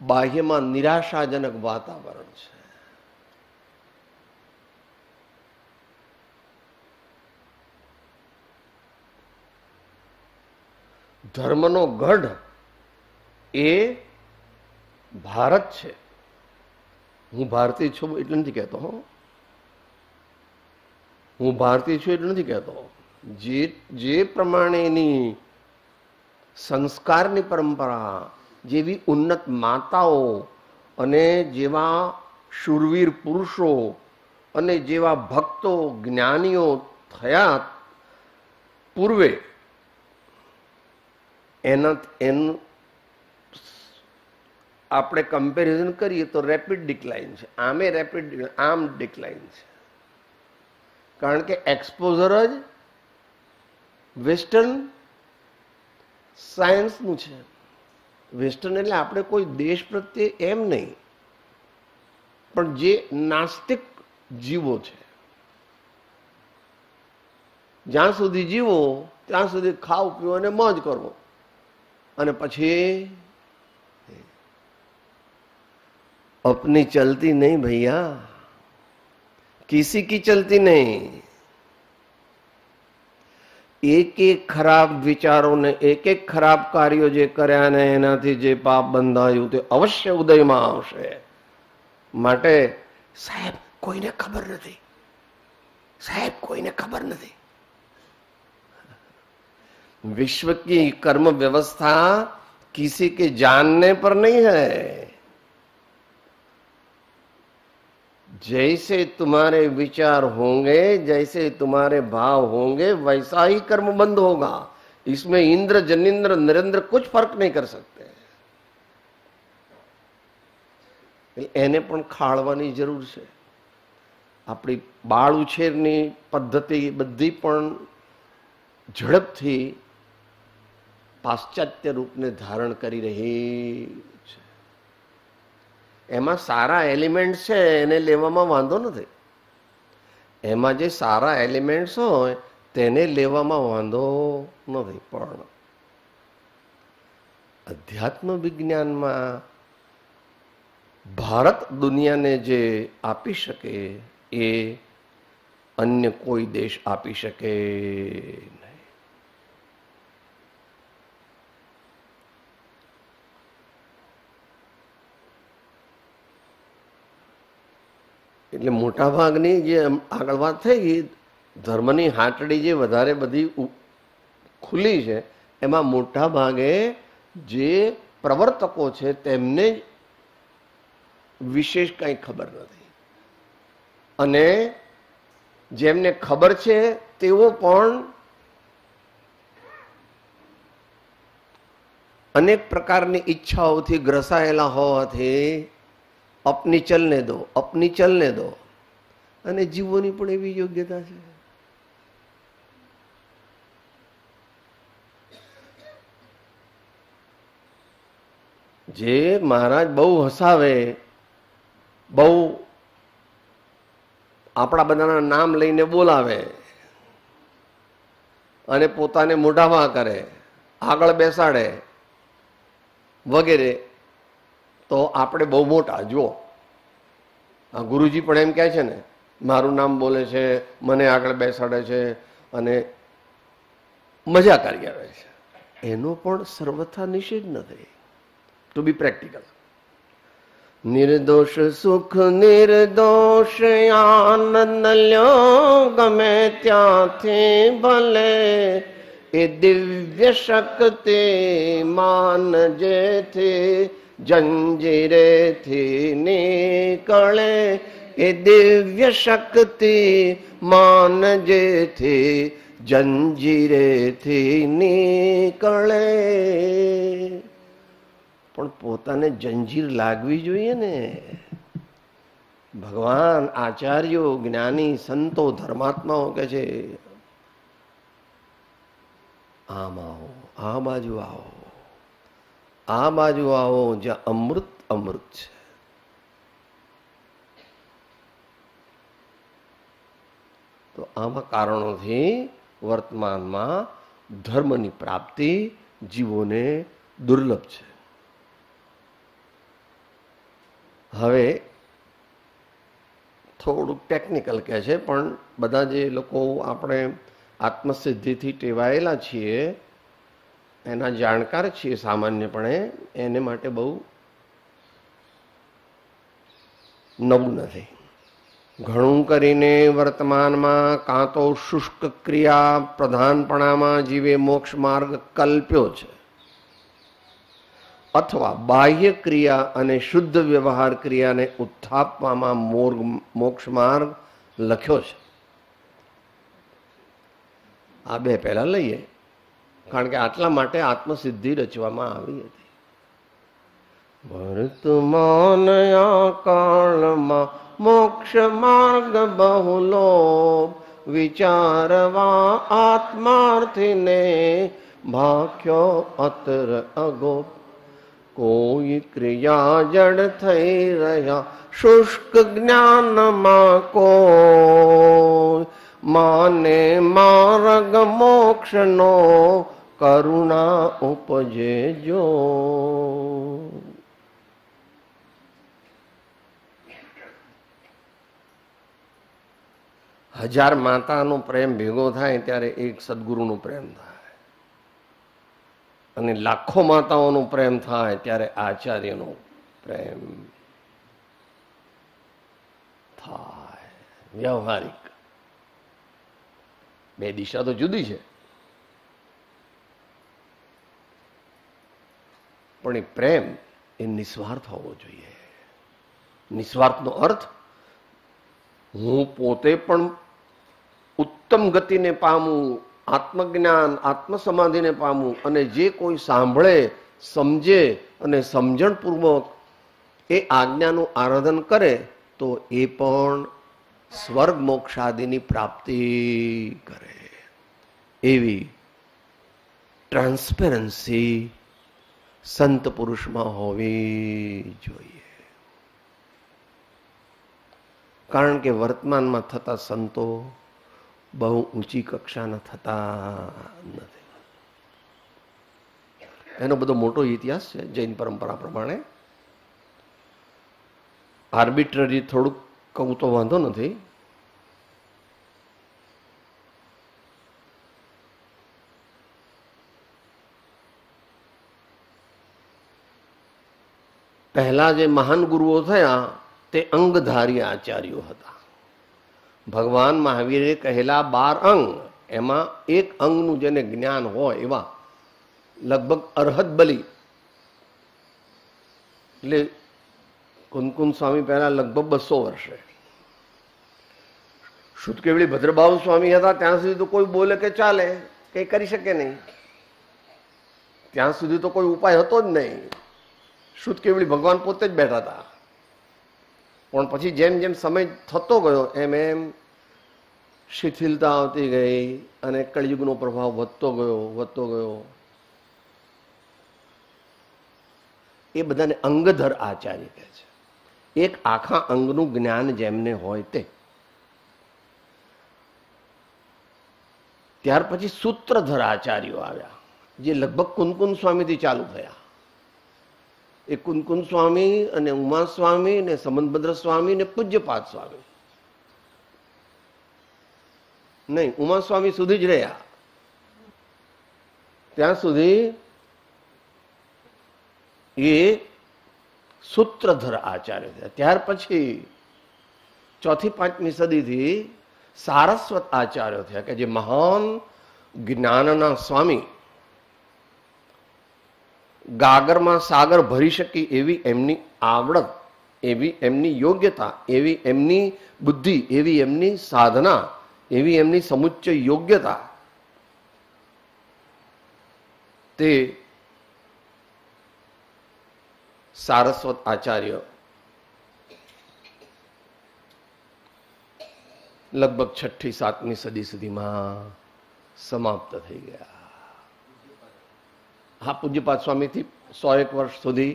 બાહ્યમાં નિરાશાજનક વાતાવરણ છે. ધર્મનો ગઢ એ ભારત છે. હું ભારતીય છું એટલે નથી કહેતો, હું ભારતીય છું એટલે નથી કહેતો. જે પ્રમાણેની સંસ્કારની પરંપરા, જેવી ઉન્નત માતાઓ અને જેવા શૂરવીર પુરુષો અને જેવા ભક્તો જ્ઞાનીઓ થયા પૂર્વે, એનું આપણે કમ્પેરિઝન કરીએ તો રેપિડ ડિક્લાઇન છે. આમ ડિક્લાઇન છે, કારણ કે એક્સપોઝર જ વેસ્ટર્ન સાયન્સનું છે. વેસ્ટર્ન એટલે આપણે કોઈ દેશ પ્રત્યે એમ નહીં, પણ જે નાસ્તિક જીવો છે, જ્યાં સુધી જીવો ત્યાં સુધી ખાવ પીવો અને મોજ કરવો, અને પછી अपनी चलती नहीं भैया, किसी की चलती नहीं. એક ખરાબ વિચારોને, એક ખરાબ કાર્યો જે કર્યા ને એનાથી જે પાપ બંધાયું તે અવશ્ય ઉદયમાં આવશે. માટે સાહેબ કોઈને ખબર નથી, સાહેબ કોઈને ખબર નથી. विश्व की कर्म व्यवस्था किसी के जानने पर नहीं है. जैसे तुम्हारे विचार होंगे, जैसे तुम्हारे भाव होंगे, वैसा ही कर्म बंद होगा. इसमें इंद्र, जनिंद्र, नरेंद्र कुछ फर्क नहीं कर सकते. એને પણ ખાળવાની જરૂર છે. આપણી બાળ ઉછેરની પદ્ધતિ બધી પણ ઝડપથી પાશ્ચાત્ય રૂપને ધારણ કરી રહી છે. એમાં સારા એલિમેન્ટ છે એને લેવામાં વાંધો નથી. એમાં જે સારા એલિમેન્ટ્સ હોય તેને લેવામાં વાંધો નથી. પણ અધ્યાત્મ વિજ્ઞાનમાં ભારત દુનિયાને જે આપી શકે એ અન્ય કોઈ દેશ આપી શકે નહીં. એટલે મોટા ભાગની જે આગળ વાત થઈ, ધર્મની હાટડી જે વધારે બધી ખુલ્લી છે એમાં મોટા ભાગે જે પ્રવર્તકો છે તેમને વિશેષ કંઈ ખબર નથી, અને જેમને ખબર છે તેઓ પણ અનેક પ્રકારની ઈચ્છાઓથી ગ્રસાયેલા હોવાથી અપની ચલને દો, અપની ચલને દો, અને જીવોની પણ એવી યોગ્યતા છે. જે મહારાજ બહુ હસાવે, બહુ આપણા બધાના નામ લઈને બોલાવે અને પોતાને મોઢામાં કરે, આગળ બેસાડે વગેરે, તો આપણે બહુ મોટા. જુઓ, આ ગુરુજી પણ એમ કહે છે ને, મારું નામ બોલે છે, મને આગળ બેસાડે છે અને મજા કરી આવે છે, એનો પણ સર્વથા નિષેધ નથી. To be practical. નિર્દોષ સુખ નિર્દોષ આનંદ લ્યો ગમે ત્યાંથી ભલે, એ દિવ્ય શક્તિ માન જેથી જંજીરેથી નીકળે, એ દિવ્ય શક્તિ માન જેથી જંજીરેથી નીકળે. પણ પોતાને જંજીર લાગવી જોઈએ ને. ભગવાન, આચાર્યો, જ્ઞાની, સંતો, ધર્માત્માઓ કે છે આમ આવો, આ બાજુ આવો, આ બાજુ આવો, જ્યાં અમૃત અમૃત છે. તો આવા કારણોથી વર્તમાનમાં ધર્મની પ્રાપ્તિ જીવોને દુર્લભ છે. હવે થોડુંક ટેકનિકલ કહે છે, પણ બધા જે લોકો આપણે આત્મસિદ્ધિથી ટેવાયેલા છીએ, એના જાણકાર છીએ સામાન્યપણે, એને માટે બહુ નવું નથી. ઘણું કરીને વર્તમાનમાં કાં તો શુષ્ક ક્રિયા પ્રધાનપણામાં જીવે મોક્ષ માર્ગ કલ્પ્યો છે, અથવા બાહ્ય ક્રિયા અને શુદ્ધ વ્યવહાર ક્રિયાને ઉત્થાપવામાં મોક્ષ માર્ગ લખ્યો છે. આ બે પહેલા લઈએ, કારણ કે આટલા માટે આત્મસિદ્ધિ રચવામાં આવી હતી. વર્તમાન આ કાળમાં મોક્ષ માર્ગ બહુલો, વિચારવા આત્માર્થીને ભાખ્યો અતર અગોપ. કોઈ ક્રિયા જડ થઈ રહ્યા શુષ્ક જ્ઞાનમાં, કોઈ માને માર્ગ મોક્ષનો કરુણા ઉપજે જો. હજાર માતાનો પ્રેમ ભેગો થાય ત્યારે એક સદગુરુનો પ્રેમ થાય, અને લાખો માતાઓનો પ્રેમ થાય ત્યારે આચાર્યનો પ્રેમ થાય. વ્યવહારિક બે દિશા તો જુદી છે, પણ એ પ્રેમ એ નિસ્વાર્થ હોવો જોઈએ. નિસ્વાર્થનો અર્થ હું પોતે પણ ઉત્તમ ગતિને પામું, આત્મજ્ઞાન, આત્મસમાધિને પામું, અને જે કોઈ સાંભળે, સમજે અને સમજણપૂર્વક એ આજ્ઞાનું આરાધન કરે તો એ પણ સ્વર્ગ મોક્ષાદિની પ્રાપ્તિ કરે. એવી ટ્રાન્સપેરન્સી સંત પુરુષમાં હોવી જોઈએ. કારણ કે વર્તમાનમાં થતા સંતો બહુ ઊંચી કક્ષાના થતા નથી. એનો બધો મોટો ઇતિહાસ છે જૈન પરંપરા પ્રમાણે. આર્બિટ્રરી થોડુંક કહું તો વાંધો નથી. પહેલા જે મહાન ગુરુઓ થયા તે અંગધારી આચાર્યો હતા. ભગવાન મહાવીરે કહેલા 12 અંગ, એમાં એક અંગનું જેને જ્ઞાન હોય એવા લગભગ અરહત બલી એટલે કુનકુન સ્વામી પહેલા લગભગ 200 વર્ષે, શુદ્ધ કેવડી ભદ્રબાહુ સ્વામી હતા ત્યાં સુધી તો કોઈ બોલે કે ચાલે, કઈ કરી શકે નહીં, ત્યાં સુધી તો કોઈ ઉપાય હતો જ નહીં. શુદ્ધ કેવડી ભગવાન પોતે જ બેઠા હતા. પણ પછી જેમ જેમ સમય થતો ગયો એમ એમ શિથિલતા આવતી ગઈ અને કળિયુગનો પ્રભાવ વધતો ગયો. એ બધાને અંગધર આચાર્ય કહે છે. એક આખા અંગનું જ્ઞાન જેમને હોય તે. ત્યાર પછી સૂત્રધર આચાર્યો આવ્યા, જે લગભગ કુનકુન સ્વામીથી ચાલુ થયા. એ કુનકુન સ્વામી અને ઉમા સ્વામી ને સમંતભદ્ર સ્વામી ને પૂજ્યપાદ સ્વામી નહીં, ઉમા સ્વામી સુધી જ રહ્યા. ત્યાં સુધી એ સૂત્રધર આચાર્ય થયા. ત્યાર પછી 4મી 5મી સદીથી સારસ્વત આચાર્યો થયા કે જે મહાન જ્ઞાનના સ્વામી, ગાગરમાં સાગર ભરી શકી એવી એમની આવડત, એવી એમની યોગ્યતા, એવી એમની બુદ્ધિ, એવી એમની સાધના, એવી એમની સમુચ્ચય યોગ્યતા, તે સારસ્વત આચાર્ય લગભગ 6મી 7મી સદી સુધીમાં સમાપ્ત થઈ ગયા. હા, પૂજ્યપાદ સ્વામીથી 101 વર્ષ સુધી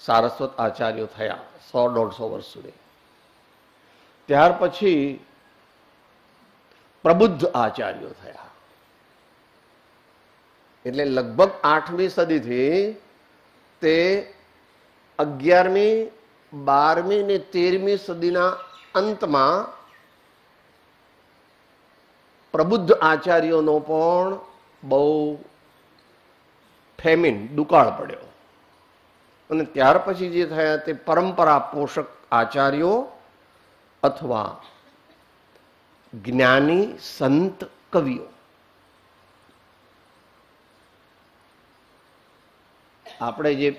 સારસ્વત આચાર્યો થયા, 100-150 વર્ષ સુધી. ત્યાર પછી પ્રબુદ્ધ આચાર્યો થયા. એટલે લગભગ 8મી સદીથી તે 11મી, 12મી ને 13મી સદીના અંતમાં પ્રબુદ્ધ આચાર્યોનો પણ બહુ ફેમિન, દુકાળ પડ્યો. અને ત્યાર પછી જે થયા તે પરંપરા પોષક આચાર્યો અથવા જ્ઞાની સંત કવિઓ. આપણે જે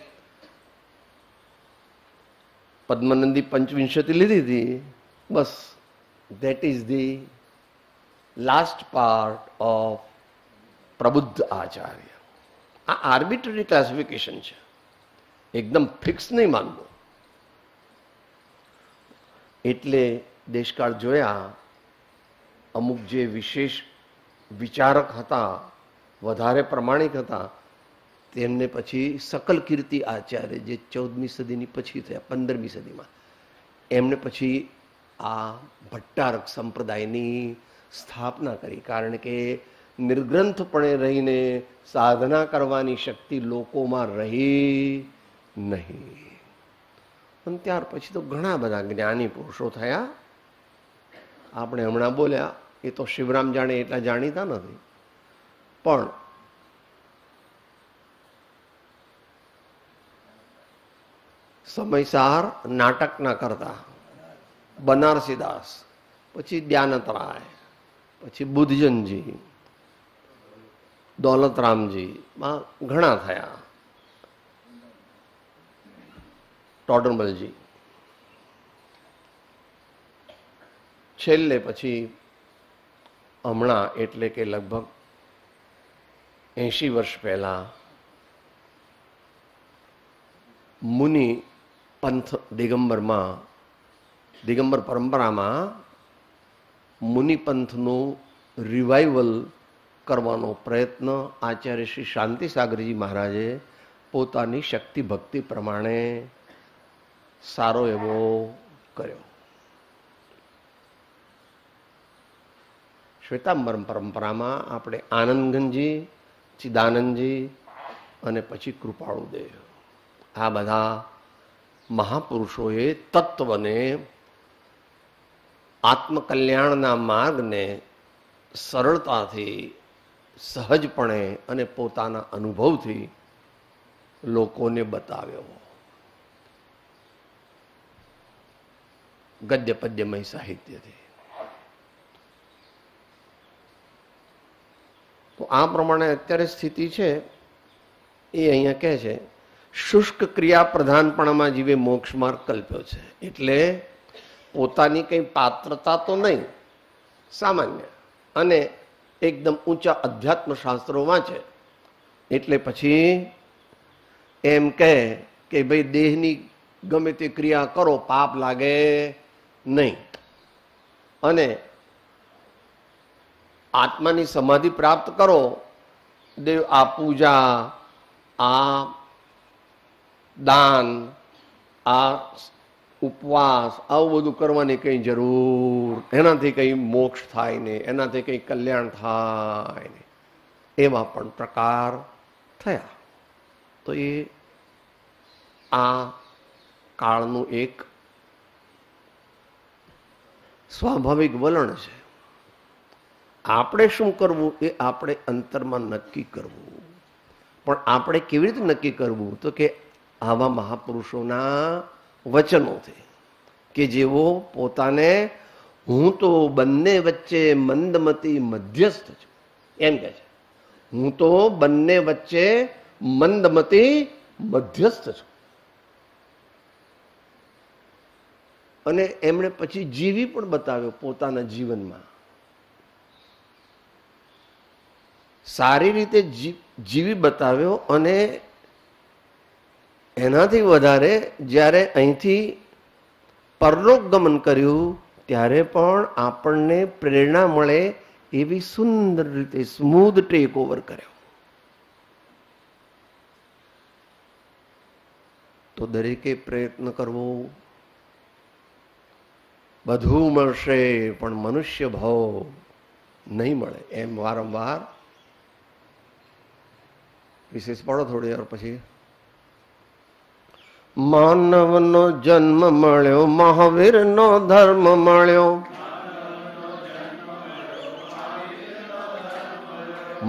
પદ્મનંદી પંચવિંશતિ લીધી હતી, બસ that is the last part of પ્રબુદ્ધ આચાર્ય. આ આર્બિટ્રરી ક્લાસિફિકેશન છે, એકદમ ફિક્સ નહીં માનવું. એટલે દેશકાળ જોયા, અમુક જે વિશેષ વિચારક હતા, વધારે પ્રમાણિક હતા, તેમને પછી સકલ કીર્તિ આચાર્ય જે 14મી સદીની પછી થયા, 15મી સદીમાં, એમને પછી આ ભટ્ટારક સંપ્રદાયની સ્થાપના કરી. કારણ કે નિર્ગ્રંથપણે રહીને સાધના કરવાની શક્તિ લોકોમાં રહી નહીં. અને ત્યાર પછી તો ઘણા બધા જ્ઞાની પુરુષો થયા. આપણે હમણાં બોલ્યા એ તો શિવરામ જાણે એટલા જાણીતા નથી, પણ સમયસાર નાટકના કરતા બનારસીદાસ, પછી દયાનતરાય, પછી બુદ્ધજનજી, દોલતરામજી, ઘણા થયા, ટોડરમલજી. છેલ્લે પછી હમણાં એટલે કે લગભગ 80 વર્ષ પહેલા મુનિ પંથ દિગંબર પરંપરામાં મુનિ પંથનું રિવાઇવલ કરવાનો પ્રયત્ન આચાર્ય શ્રી શાંતિસાગરજી મહારાજે પોતાની શક્તિ ભક્તિ પ્રમાણે સારો એવો કર્યો. શ્વેતાંબરમ પરંપરામાં આપણે આનંદગંજી, ચિદાનંદજી અને પછી કૃપાળુદેવ, આ બધા મહાપુરુષોએ તત્વને, આત્મકલ્યાણના માર્ગને સરળતાથી, સહજપણે અને પોતાના અનુભવથી લોકોને બતાવ્યો. ગદ્ય પદ્યમય સાહિત્યથી. તો આ પ્રમાણે અત્યારે સ્થિતિ છે. એ અહીંયા કહે છે શુષ્ક ક્રિયા પ્રધાનપણામાં જીવે મોક્ષ માર્ગ કલ્પ્યો છે. એટલે પોતાની કંઈ પાત્રતા તો નહીં, સામાન્ય, અને એકદમ ઊંચા અધ્યાત્મ શાસ્ત્રો વાંચે એટલે પછી એમ કહે કે ભાઈ દેહની ગમે તે ક્રિયા કરો પાપ લાગે નહીં, અને આત્માની સમાધિ પ્રાપ્ત કરો, દેવ આ પૂજા, આ દાન, આ ઉપવાસ, આવું બધું કરવાની કઈ જરૂર, એનાથી કઈ મોક્ષ થાય ને, એનાથી કઈ કલ્યાણ થાય ને, એવા પણ પ્રકાર થયા. તો એ આ કાળનું એક સ્વાભાવિક વલણ છે. આપણે શું કરવું એ આપણે અંતરમાં નક્કી કરવું. પણ આપણે કેવી રીતે નક્કી કરવું? તો કે આવા મહાપુરુષોના વચનોથી, કે જેઓ પોતાને હું તો બંને વચ્ચે મંદમતી મધ્યસ્થ છું એમ કહે છે. હું તો બંને વચ્ચે મંદમતી મધ્યસ્થ છું. અને એમણે પછી જીવી પણ બતાવ્યો પોતાના જીવનમાં. સારી રીતે જીવી બતાવ્યો. અને એનાથી વધારે જ્યારે અહીંથી પરલોક ગમન કર્યું ત્યારે પણ આપણને પ્રેરણા મળે એવી સુંદર રીતે સ્મૂધ ટેક ઓવર કર્યો. તો દરેકે પ્રયત્ન કરવો. બધું મળશે પણ મનુષ્ય ભાવ નહીં મળે એમ વારંવાર વિશેષ પડો થોડી વાર પછી. માનવનો જન્મ મળ્યો, મહાવીરનો ધર્મ મળ્યો.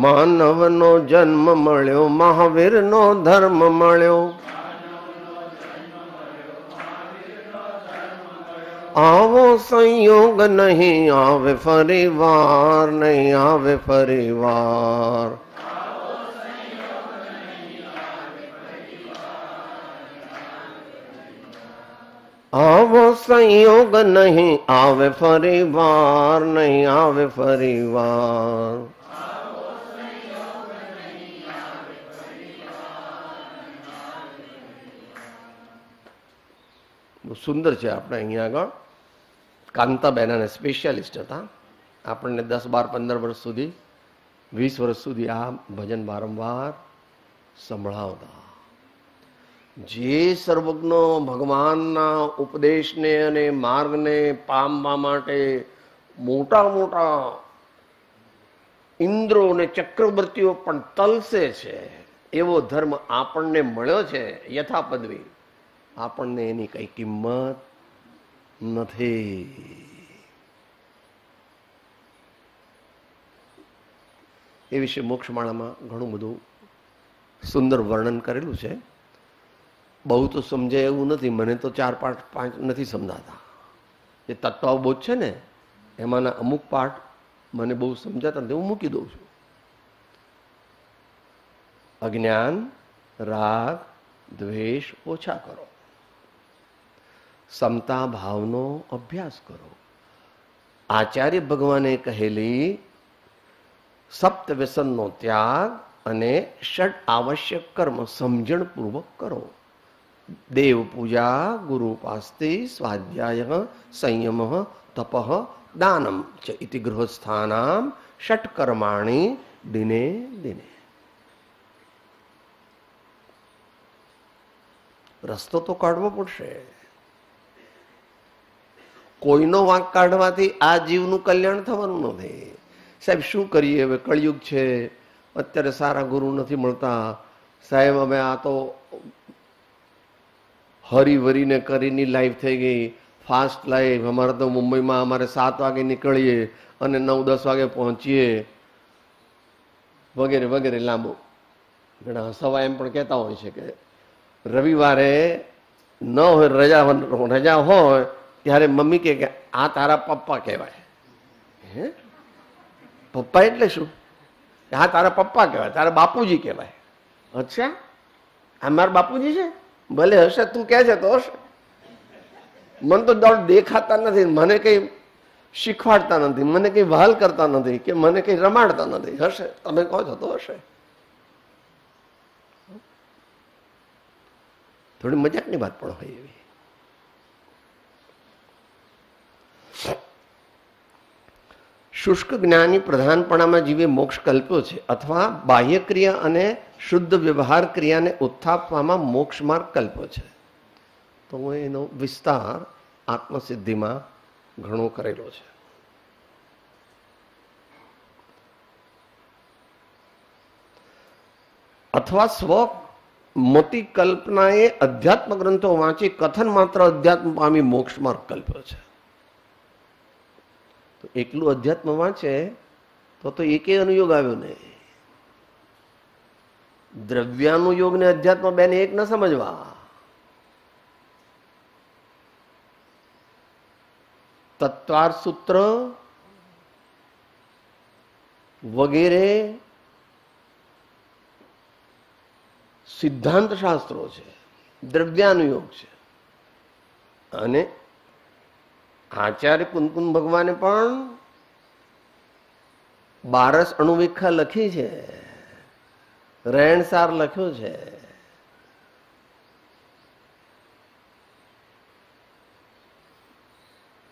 માનવનો જન્મ મળ્યો, મહાવીરનો ધર્મ મળ્યો. આવો સંયોગ નહીં આવે ફરી વાર, નહીં આવે ફરી વાર. આવો સંયોગ નહીં આવે ફરી વાર, નહીં આવે ફરી વાર. બહુ સુંદર છે. આપણે અહીંયા આગળ કાંતાબેન અને સ્પેશિયાલિસ્ટ હતા. આપણને 10, 12, 15 વર્ષ સુધી, 20 વર્ષ સુધી આ ભજન વારંવાર સંભળાવતા. જે સર્વજ્ઞ ભગવાનના ઉપદેશને અને માર્ગને પામવા માટે મોટા મોટા ઇન્દ્રો અને ચક્રવર્તીઓ પણ તલસે છે, એવો ધર્મ આપણને મળ્યો છે યથા પદવી. આપણને એની કઈ કિંમત નથી. એ વિશે મોક્ષમાળામાં ઘણું બધું સુંદર વર્ણન કરેલું છે. બહુ તો સમજાય એવું નથી. મને તો 4 પાઠ 5 નથી સમજાતા. એ તત્વાવબોધ છે ને, એમાંના અમુક પાઠ મને બહુ સમજાતા નથી, હું મૂકી દઉં છું. અજ્ઞાન, રાગ, દ્વેષ ઓછા કરો. સમતા ભાવનો અભ્યાસ કરો. આચાર્ય ભગવાને કહેલી સપ્ત વ્યસનનો ત્યાગ અને ષડ આવશ્યક કર્મ સમજણપૂર્વક કરો. દેવ પૂજા, ગુરુપાસ્તિ, સ્વાધ્યાય, સંયમ, તપ, દાનમ ચ ઇતિ ગૃહસ્થાનામ ષટ કર્માણી દિને દિને. રસ્તો તો કાઢવો પડશે. કોઈનો વાંક કાઢવાથી આ જીવનું કલ્યાણ થવાનું નથી. સાહેબ શું કરીએ, હવે કળિયુગ છે, અત્યારે સારા ગુરુ નથી મળતા. સાહેબ અમે આ તો હરીવરીને કરીને લાઈફ થઈ ગઈ, ફાસ્ટ લાઈફ. અમારે તો મુંબઈમાં અમારે 7 વાગે નીકળીએ અને 9-10 વાગે પહોંચીએ, વગેરે વગેરે લાંબુ. ઘણા સવા એમ પણ કહેતા હોય છે કે રવિવારે ન હોય, રજા હોય ત્યારે મમ્મી કે આ તારા પપ્પા કહેવાય. હે, પપ્પા એટલે શું? હા તારા પપ્પા કહેવાય, તારા બાપુજી કહેવાય. અચ્છા, આ મારા બાપુજી છે, ભલે હશે, તું કહે છે તો હશે. મને તો દેખાતા નથી, મને કઈ શીખવાડતા નથી, મને કઈ વહાલ કરતા નથી, કે મને કઈ રમાડતા નથી. હશે, તમે કહો છો તો હશે. થોડી મજાકની વાત પણ હોય એવી. શુષ્ક જ્ઞાની પ્રધાનપણામાં જીવે મોક્ષ કલ્પ્યો છે, અથવા બાહ્ય ક્રિયા અને શુદ્ધ વ્યવહાર ક્રિયાને ઉત્થાપવામાં મોક્ષ માર્ગ કલ્પ્યો છે. તો હું એનો વિસ્તાર આત્મસિદ્ધિમાં ઘણો કરેલો છે. અથવા સ્વ મોટી કલ્પનાએ અધ્યાત્મ ગ્રંથો વાંચી કથન માત્ર અધ્યાત્મ પામી મોક્ષ માર્ગ કલ્પ્યો છે. તો એકલું અધ્યાત્મ વાંચે તો એકે અનુયોગ આવ્યો નહીં. દ્રવ્યાનુયોગ ને અધ્યાત્મ બેને એક ન સમજવા. તત્વાર સૂત્ર વગેરે સિદ્ધાંત શાસ્ત્રો છે, દ્રવ્યાનુયોગ છે. અને આચાર્ય કુંકુમ ભગવાને પણ 12 અણુવીખા લખી છે, રહેણસાર લખ્યો છે.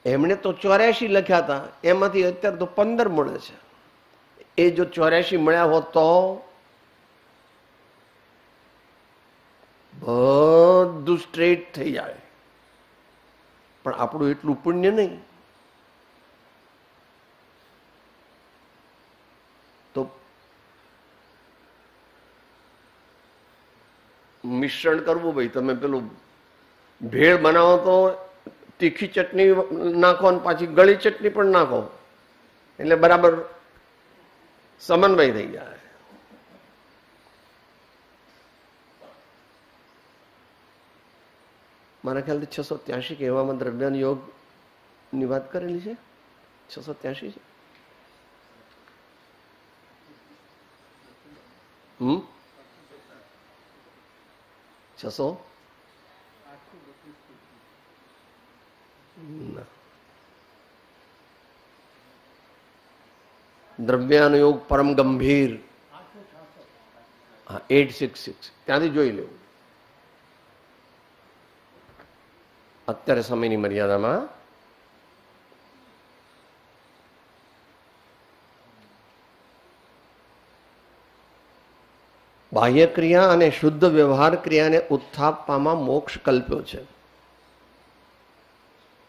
એમણે તો 84 લખ્યા હતા, એમાંથી અત્યારે તો 15 મળે છે. એ જો 84 મળ્યા હોત તો બધું સ્ટ્રેટ થઈ જાય. પણ આપણું એટલું પુણ્ય નહીં. તો મિશ્રણ કરવું, ભાઈ તમે પેલું ભેળ બનાવો તો તીખી ચટણી નાખો અને પાછી ગળી ચટણી પણ નાખો, એટલે બરાબર સમન્વય થઈ જાય. મારા ખ્યાલથી 683 કે એવામાં દ્રવ્યાન યોગ ની વાત કરેલી છે. 683 છે. 600 દ્રવ્યાનુયોગ પરમ ગંભીર 866 ત્યાંથી જોઈ લેવું. અત્યારે સમયની મર્યાદામાં બાહ્ય ક્રિયા અને શુદ્ધ વ્યવહાર ક્રિયાને ઉત્થાપવામાં મોક્ષ કલ્પ્યો છે.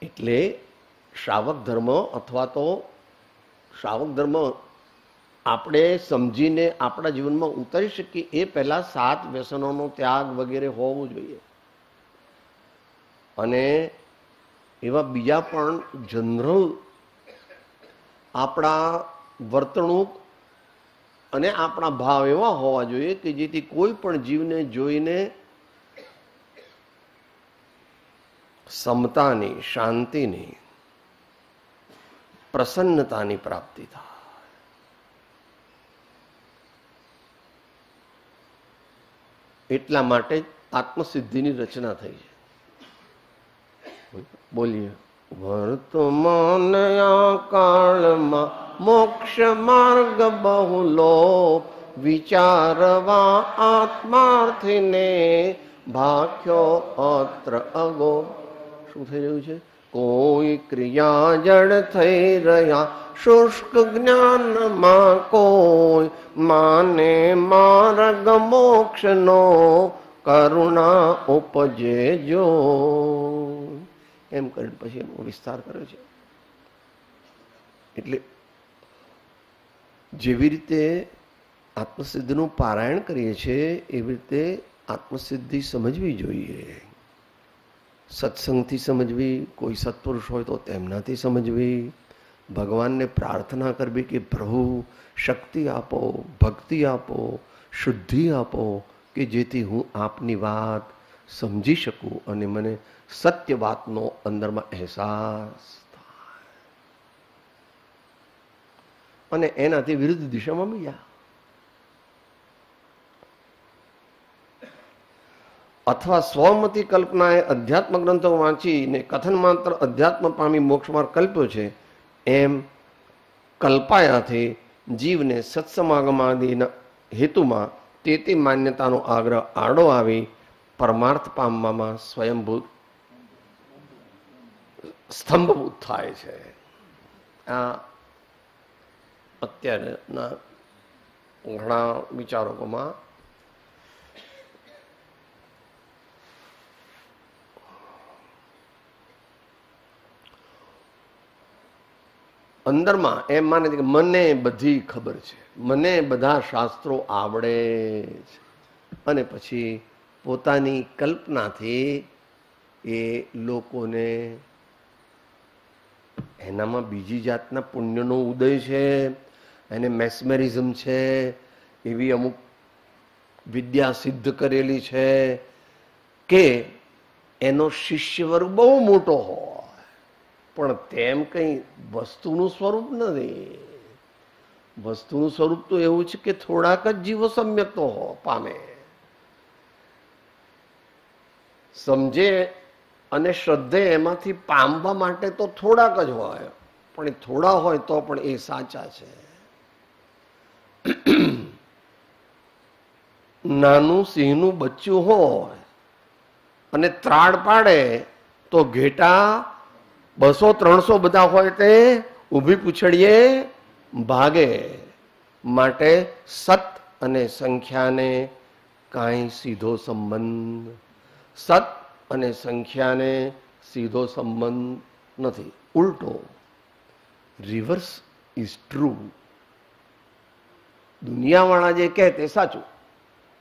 એટલે શ્રાવક ધર્મ અથવા તો શ્રાવક ધર્મ આપણે સમજીને આપણા જીવનમાં ઉતારી શકીએ એ પહેલા 7 વ્યસનોનો ત્યાગ વગેરે હોવું જોઈએ. અને એવા બીજા પણ જનરલ આપણા વર્તણૂક અને આપણા ભાવ એવા હોવા જોઈએ કે જેથી કોઈ પણ જીવને જોઈને સમતાની, શાંતિની, પ્રસન્નતાની પ્રાપ્તિ થાય. એટલા માટે આત્મસિદ્ધિની રચના થઈ છે. બોલીએ. વર્તમાન કાળમાં મોક્ષ માર્ગ બહુલો વિચારવા આત્માર્થીને ભાખ્યો અત્ર અગો. શું થઈ રહ્યું છે? કોઈ ક્રિયા જડ થઈ રહ્યા શુષ્ક જ્ઞાનમાં, કોઈ માને માર્ગ મોક્ષનો કરુણા ઉપજે જો. એમ કરીને પછી એનો વિસ્તાર કર્યો છે. એટલે જેવી રીતે આત્મસિદ્ધિનું પારાયણ કરીએ છીએ એવી રીતે આત્મસિદ્ધિ સમજવી જોઈએ. સત્સંગથી સમજવી, કોઈ સત્પુરુષ હોય તો તેમનાથી સમજવી, ભગવાનને પ્રાર્થના કરવી કે પ્રભુ શક્તિ આપો, ભક્તિ આપો, શુદ્ધિ આપો, કે જેથી હું આપની વાત સમજી શકું અને મને સત્ય વાતનો અંદરમાં અહેસાસ થાય. અને એનાથી વિરુદ્ધ દિશામાં બીજા. અથવા સ્વમતી કલ્પનાએ અધ્યાત્મ ગ્રંથો વાંચીને કથન માત્ર અધ્યાત્મ પામી મોક્ષમાર્ગ કલ્પ્યો છે, એમ કલ્પાયાથી જીવને સત્સમાગમાદિના હેતુમાં તે માન્યતાનો આગ્રહ આડો આવી પરમાર્થ પામવામાં સ્વયંભૂત સ્તંભભૂત થાય છે. આ અત્યારના ઘણા વિચારકોમાં અંદરમાં એમ માને છે કે મને બધી ખબર છે, મને બધા શાસ્ત્રો આવડે છે, અને પછી પોતાની કલ્પનાથી એ લોકોને એનામાં બીજી જાતના પુણ્યનો ઉદય છે, એને મેસ્મેરિઝમ છે, એવી અમુક વિદ્યા સિદ્ધ કરેલી છે કે એનો શિષ્ય વર્ગ બહુ મોટો હોય, પણ તેમ કંઈ વસ્તુનું સ્વરૂપ નથી. વસ્તુનું સ્વરૂપ તો એવું છે કે થોડાક જ જીવો સમ્યક્તો પામે, સમજે અને શ્રદ્ધે એમાંથી પામવા માટે તો થોડાક જ હોય, પણ એ થોડા હોય તો પણ એ સાચા છે. નાનું સિંહનું બચ્ચું હોય અને ત્રાડ પાડે તો ઘેટા 200-300 બધા હોય તે ઊભી પૂછડીએ ભાગે. માટે સત અને સંખ્યાને કાંઈ સીધો સંબંધ, સત અને સંખ્યાને સીધો સંબંધ નથી. ઉલટો રિવર્સ ઇઝ ટ્રુ. દુનિયાવાળા જે કહે તે સાચું,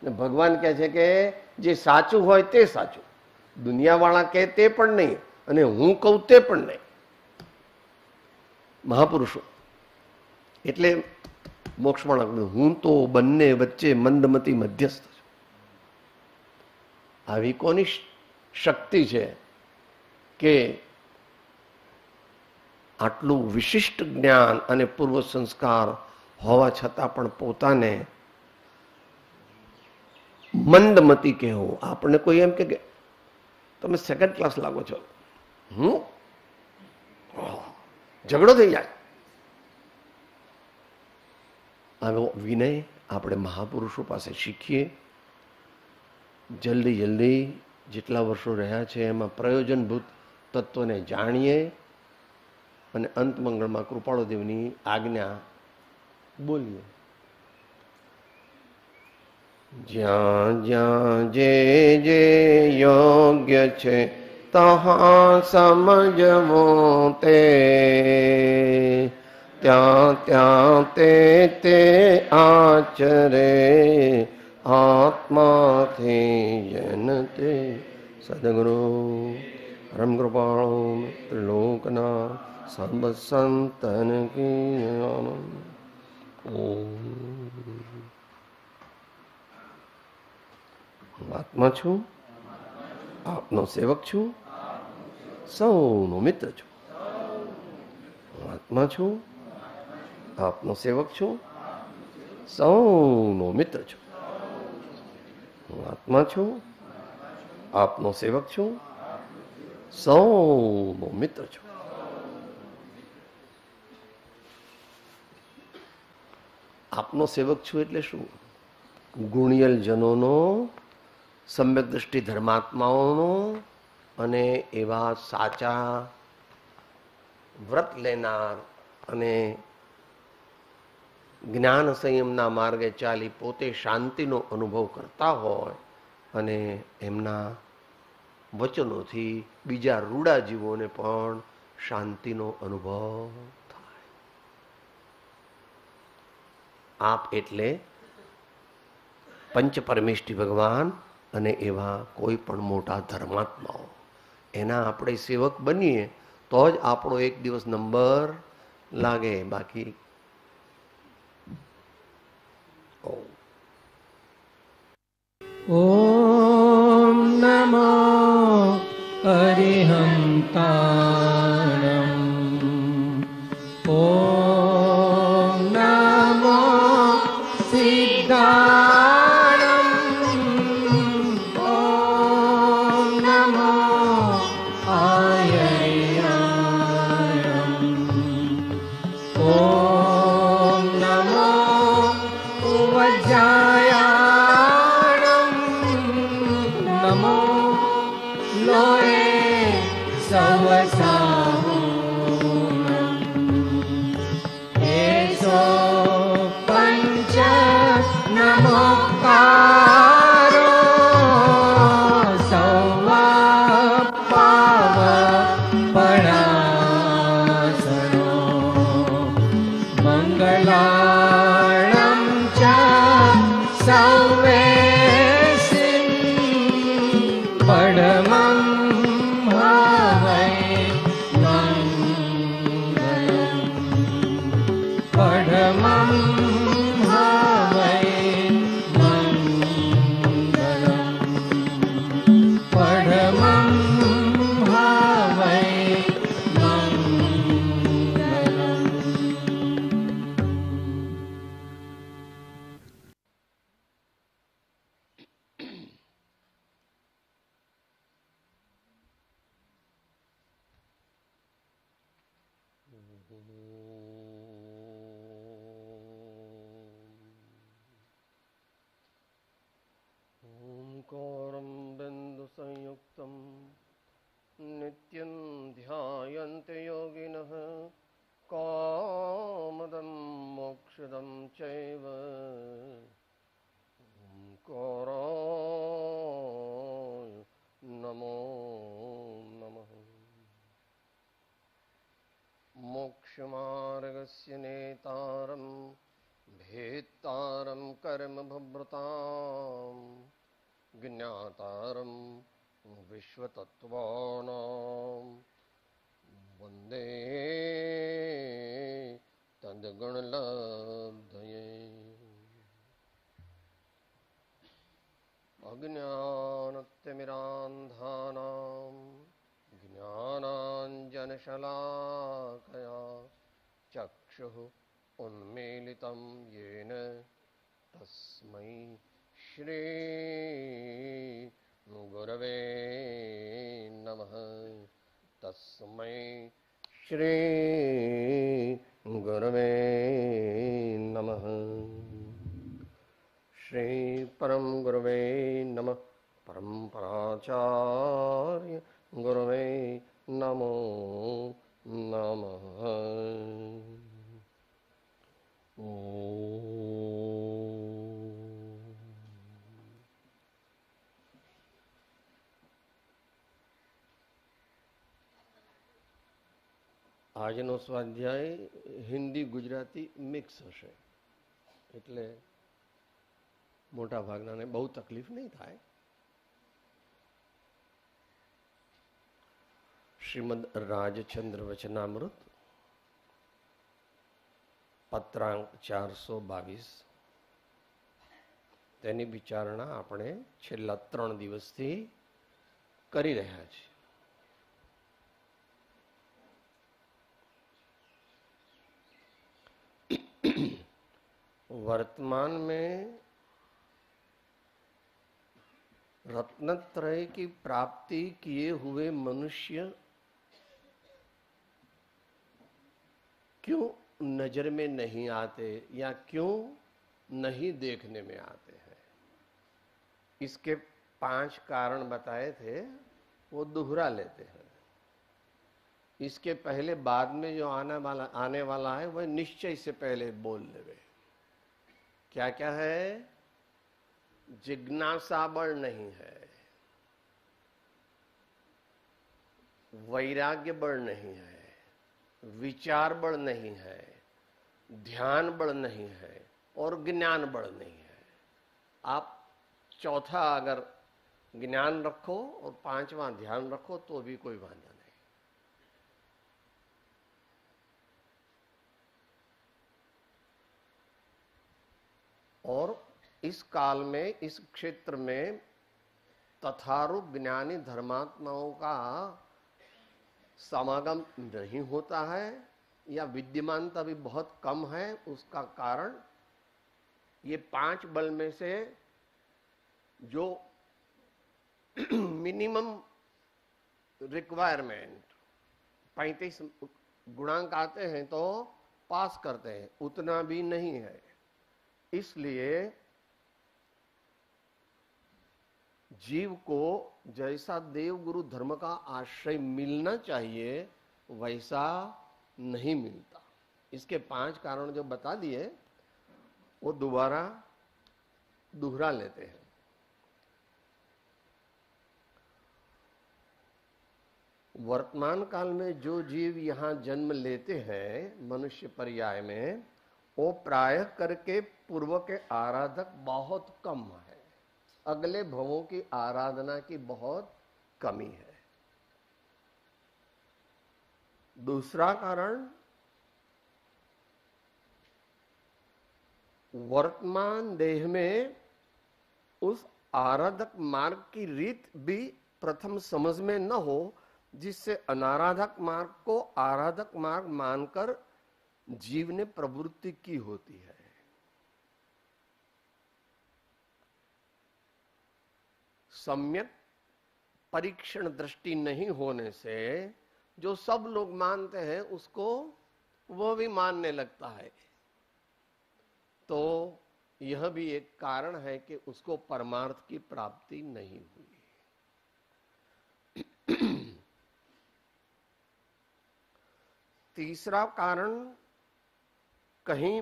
ને ભગવાન કહે છે કે જે સાચું હોય તે સાચું. દુનિયાવાળા કહે તે પણ નહીં, અને હું કહું તે પણ નહીં. મહાપુરુષો એટલે મોક્ષમાં હું તો બંને વચ્ચે મંદમતી મધ્યસ્થ છું. આવી કોની શક્તિ છે કે આટલું વિશિષ્ટ જ્ઞાન અને પૂર્વ સંસ્કાર હોવા છતાં પણ પોતાને મંદમતી કહેવું? આપણને કોઈ એમ કે તમે સેકન્ડ ક્લાસ લાગો છો, ઝઘડો થઈ જાય. આવો વિનય આપણે મહાપુરુષો પાસે શીખીએ. જલ્દી જલ્દી જેટલા વર્ષો રહ્યા છે એમાં પ્રયોજનભૂત તત્વને જાણીએ, અને અંત મંગળમાં કૃપાળુદેવની આજ્ઞા બોલીએ. જ્યાં જ્યાં જે જે યોગ્ય છે તહાં સમજવો તે, ત્યાં ત્યાં તે આચરે આત્માથી જનતે. સદગુરુ પરમ કૃપાળુ ત્રિલોકના સર્વ સંતન કી ઓમ. આત્મા છું, આપનો સેવક છું, સૌનો મિત્ર છું. આત્મા છું, આપનો સેવક છું, સૌનો મિત્ર છું. આત્મા છું, આપનો સેવક છું, સૌનો મિત્ર છું. આપનો સેવક છું એટલે શું? ગુણિયલ જનોનો, સમ્યક દ્રષ્ટિ ધર્માત્માઓનો અને એવા સાચા વ્રત લેનાર અને જ્ઞાન સંયમના માર્ગે ચાલી પોતે શાંતિનો અનુભવ કરતા હોય અને એમના વચનોથી બીજા રૂડા જીવોને પણ શાંતિનો અનુભવ થાય. આપ એટલે પંચ પરમેષ્ઠી ભગવાન અને એવા કોઈ પણ મોટા ધર્માત્માઓ, એના આપણે સેવક બનીએ તો જ આપણો એક દિવસ નંબર લાગે. બાકી ઓમ નમો અરિહંતાણમ. ઓમ નમો સિદ્ધાણમ. ઓમ परमं हवै मङ्गलम् परमं हवै मङ्गलम् परमं हवै मङ्गलम्। ओंकारं बिन्दुसंयुक्तं नित्यं ध्यायन्ते योगिनः कामदं मोक्षदं चैव ओंकाराय नमो नमः। मोक्षमार्गस्य नेतारं भेत्तारं कर्मभृतां ज्ञातारं विश्वतत्त्वानां वन्दे तद्गुणलब्धये। अज्ञानतिमिरान्धानां ज्ञानाञ्जनशलाकया चक्षुः उन्मीलितं येन तस्मै श्री गुरवे नमः। तस्मै श्री गुरवे नमः। श्री परम गुरवे नमः। परम्पराचार्य गुरवे नमो नमः। આજનો સ્વાધ્યાય હિન્દી ગુજરાતી મિક્સ હશે એટલે મોટા ભાગનાને બહુ તકલીફ નહીં થાય. શ્રીમદ રાજચંદ્ર વચનામૃત પત્રાંક 422 તેની વિચારણા આપણે છેલ્લા 3 દિવસથી કરી રહ્યા છીએ. वर्तमान में रत्नत्रय की प्राप्ति किए हुए मनुष्य क्यों नजर में नहीं आते या क्यों नहीं देखने में आते हैं, इसके 5 कारण बताए थे, वो दोहरा लेते हैं. इसके पहले बाद में जो आने वाला है वह निश्चय से पहले बोल लेवे. क्या क्या है? जिज्ञासा बल नहीं है, वैराग्य बल नहीं है, विचार बल नहीं है, ध्यान बल नहीं है और ज्ञान बल नहीं है. आप चौथा अगर ज्ञान रखो और 5वां ध्यान रखो तो भी कोई वांधा नहीं. और इस काल में इस क्षेत्र में तथारूप ज्ञानी धर्मात्माओं का समागम नहीं होता है या विद्यमानता भी बहुत कम है. उसका कारण ये 5 बल में से जो मिनिमम रिक्वायरमेंट 35 गुणांक आते हैं तो पास करते हैं, उतना भी नहीं है. इसलिए जीव को जैसा देव गुरु धर्म का आश्रय मिलना चाहिए वैसा नहीं मिलता. इसके 5 कारण जो बता दिए वो दोबारा दोहरा लेते हैं. वर्तमान काल में जो जीव यहाँ जन्म लेते हैं मनुष्य पर्याय में, वो प्रायः करके पूर्व के आराधक बहुत कम है. अगले भवों की आराधना की बहुत कमी है। दूसरा कारण, वर्तमान देह में उस आराधक मार्ग की रीत भी प्रथम समझ में न हो, जिससे अनाराधक मार्ग को आराधक मार्ग मानकर जीव ने प्रवृत्ति की होती है। सम्यक परीक्षण दृष्टि नहीं होने से जो सब लोग मानते हैं उसको वो भी मानने लगता है, तो यह भी एक कारण है कि उसको परमार्थ की प्राप्ति नहीं हुई। तीसरा कारण, कहीं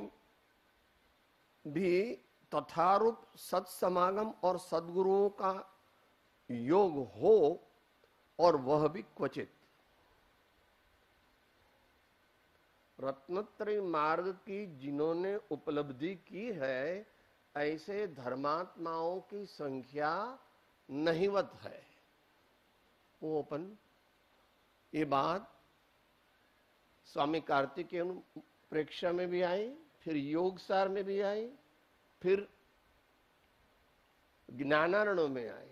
भी तथारूप सत्समागम और सद्गुरुओं का योग हो और वह भी क्वचित। रत्नत्रयी मार्ग की जिन्होंने उपलब्धि की है, ऐसे धर्मात्माओं की संख्या नहीवत है। वो अपन ये बात स्वामी कार्तिकेयन प्रेक्षा में भी आई, फिर योगसार में भी आई, फिर ज्ञानारणों में आई,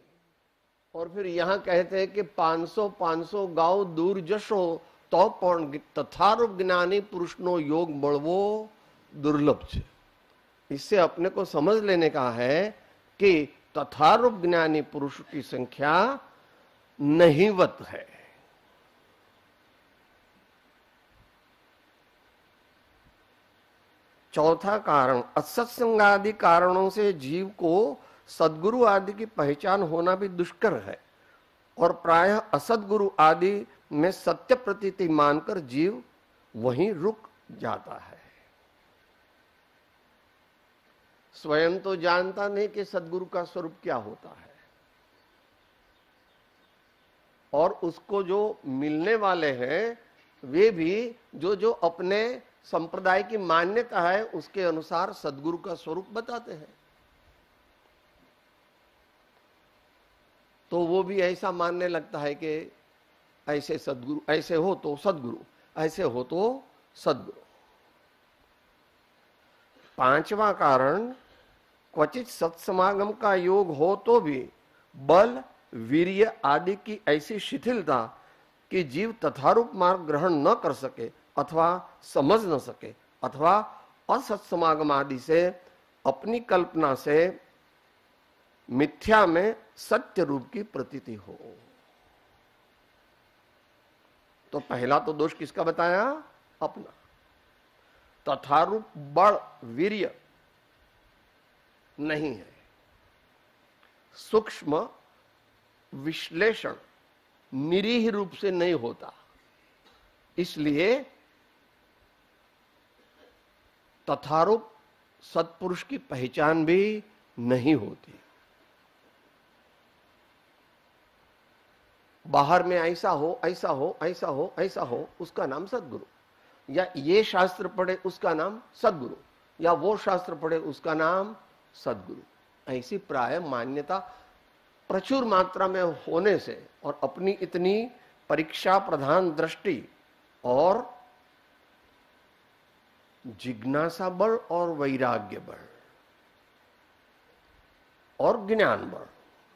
और फिर यहां कहते हैं कि 500 गांव दूर जशो तो पण तथारूप ज्ञानी पुरुषनो योग बळवो दुर्लभ छे। इससे अपने को समझ लेने का है कि तथारूप ज्ञानी पुरुष की संख्या नहीवत है। चौथा कारण, असत्संग आदि कारणों से जीव को सद्गुरु आदि की पहचान होना भी दुष्कर है, और प्रायः असद्गुरु आदि में सत्य प्रतीति मानकर जीव वहीं रुक जाता है। स्वयं तो जानता नहीं कि सद्गुरु का स्वरूप क्या होता है, और उसको जो मिलने वाले हैं वे भी जो अपने संप्रदाय की मान्यता है उसके अनुसार सद्गुरु का स्वरूप बताते हैं। तो वो भी ऐसा मानने लगता है कि ऐसे सद्गुरु, ऐसे हो तो सद्गुरु, ऐसे हो तो सद्गुरु। पांचवा कारण, क्वचित सत्समागम का योग हो तो भी बल वीर्य आदि की ऐसी शिथिलता कि जीव तथारूप मार्ग ग्रहण न कर सके अथवा समझ न सके, अथवा असत्समागम आदि से अपनी कल्पना से मिथ्या में सत्य रूप की प्रतीति हो। तो पहला तो दोष किसका बताया? अपना। तथारूप बल वीर्य नहीं है, सूक्ष्म विश्लेषण निरीह रूप से नहीं होता, इसलिए तथारूप सत्पुरुष की पहचान भी नहीं होती। बाहर में ऐसा हो, ऐसा हो, ऐसा हो, ऐसा हो, उसका नाम सद्गुरु, या ये शास्त्र पढ़े उसका नाम सद्गुरु, या वो शास्त्र पढ़े उसका नाम सद्गुरु। ऐसी प्राय मान्यता प्रचुर मात्रा में होने से और अपनी इतनी परीक्षा प्रधान दृष्टि और जिज्ञासा बल और वैराग्य बल और ज्ञान बल,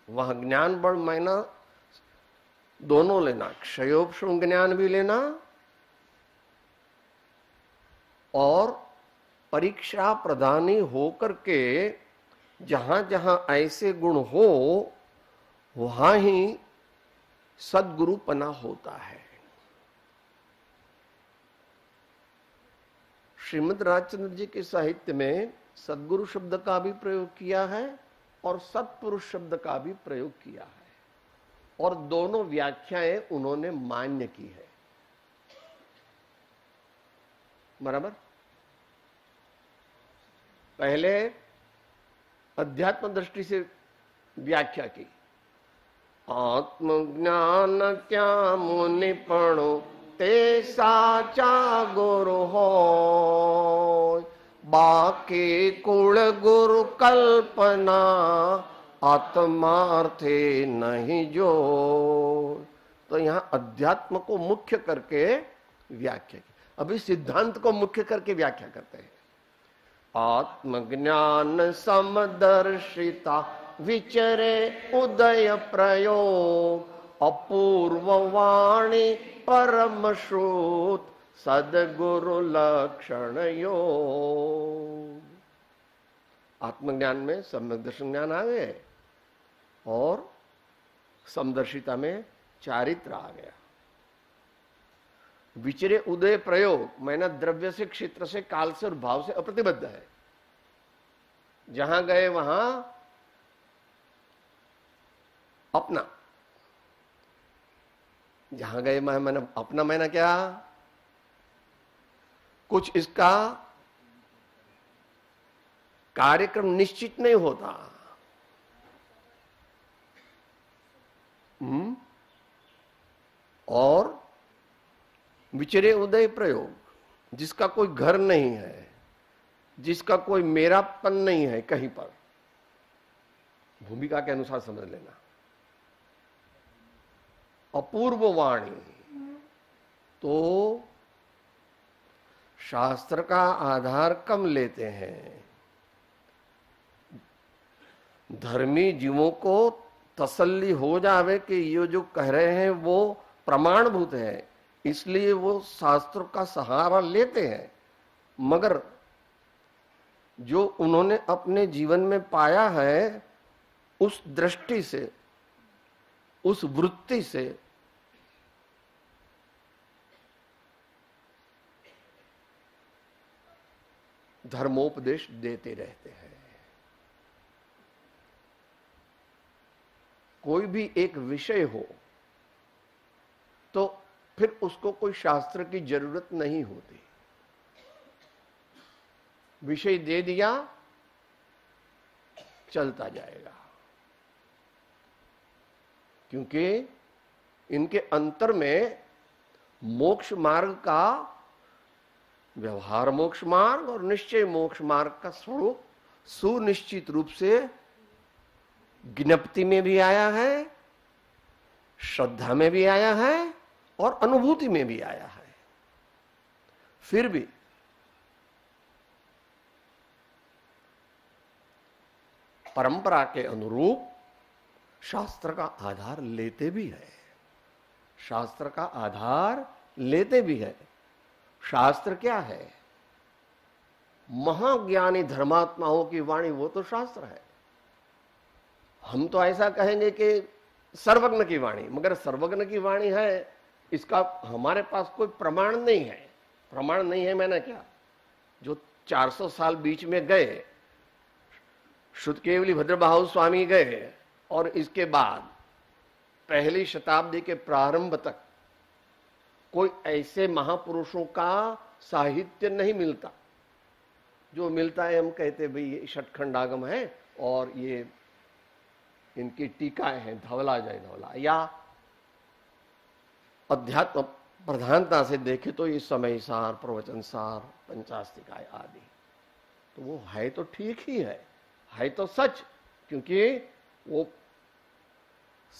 वह ज्ञान बल मायना दोनों लेना, क्षयोपशम ज्ञान भी लेना और परीक्षा प्रधानी होकर के जहां जहां ऐसे गुण हो वहां ही सद्गुरुपना होता है। श्रीमद् राजचंद्र जी के साहित्य में सद्गुरु शब्द का भी प्रयोग किया है और सत्पुरुष शब्द का भी प्रयोग किया है, और दोनों व्याख्याएं उन्होंने मान्य की है। बराबर। पहले अध्यात्म दृष्टि से व्याख्या की, आत्मज्ञान क्या मुनि पणो ते साचा गुरु हो, बाकी कुल गुरु कल्पना आत्मार्थे नहीं जो। तो यहां अध्यात्म को मुख्य करके व्याख्या की। अभी सिद्धांत को मुख्य करके व्याख्या करते हैं। आत्मज्ञान समदर्शिता विचरे उदय प्रयोग, अपूर्व वाणी परम श्रुत सदगुरु लक्षण योग। आत्मज्ञान में सम्यक दर्शन ज्ञान आ गए और समदर्शिता में चारित्र आ गया। विचरे उदय प्रयोग, मैंने द्रव्य से, क्षेत्र से, काल से और भाव से अप्रतिबद्ध है। जहां गए वहां अपना, जहां गए मैंने अपना, मैंने क्या, कुछ इसका कार्यक्रम निश्चित नहीं होता। और विचरे उदय प्रयोग, जिसका कोई घर नहीं है, जिसका कोई मेरापन नहीं है कहीं पर, भूमिका के अनुसार समझ लेना। अपूर्व वाणी, तो शास्त्र का आधार कम लेते हैं। धर्मी जीवों को तसल्ली हो जावे कि ये जो कह रहे हैं वो प्रमाणभूत है, इसलिए वो शास्त्र का सहारा लेते हैं। मगर जो उन्होंने अपने जीवन में पाया है, उस दृष्टि से, उस वृत्ति से धर्मोपदेश देते रहते हैं। कोई भी एक विषय हो तो फिर उसको कोई शास्त्र की जरूरत नहीं होती। विषय दे दिया, चलता जाएगा, क्योंकि इनके अंतर में मोक्ष मार्ग का, व्यवहार मोक्ष मार्ग और निश्चय मोक्ष मार्ग का स्वरूप सुनिश्चित रूप से ज्ञप्ति में भी आया है, श्रद्धा में भी आया है और अनुभूति में भी आया है। फिर भी परंपरा के अनुरूप शास्त्र का आधार लेते भी है, शास्त्र का आधार लेते भी है। शास्त्र क्या है? महाज्ञानी धर्मात्माओं की वाणी, वो तो शास्त्र है। हम तो ऐसा कहेंगे कि सर्वज्ञ की वाणी, मगर सर्वज्ञ की वाणी है, इसका हमारे पास कोई प्रमाण नहीं है। प्रमाण नहीं है मैंने क्या, जो 400 साल बीच में गए, शुद्ध केवली भद्रबाहु स्वामी गए, और इसके बाद पहली शताब्दी के प्रारंभ तक कोई ऐसे महापुरुषों का साहित्य नहीं मिलता। जो मिलता है हम कहते भाई ये षटखंडागम है और ये इनकी टीकाएं हैं, धवला जय धवला, या अध्यात्म प्रधानता से देखे तो ये समय सार, प्रवचन सार, पंचास्तिकाय आदि, तो वो है तो ठीक ही है तो सच, क्योंकि वो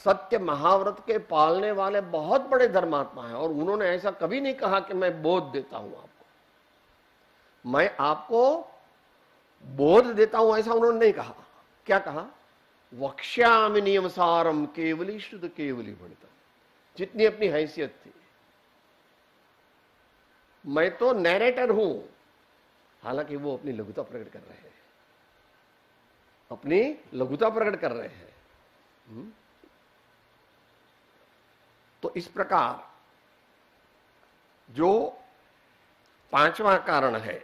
सत्य महाव्रत के पालने वाले बहुत बड़े धर्मात्मा हैं। और उन्होंने ऐसा कभी नहीं कहा कि मैं बोध देता हूं आपको, मैं आपको बोध देता हूं, ऐसा उन्होंने नहीं कहा। क्या कहा? वक्ष्यामि नियम सारम केवली शुद्ध केवली भणित, जितनी अपनी हैसियत थी। मैं तो नैरेटर हूं, हालांकि वो अपनी लघुता प्रकट कर रहे हैं, अपनी लघुता प्रकट कर रहे हैं। तो इस प्रकार जो पांचवा कारण है,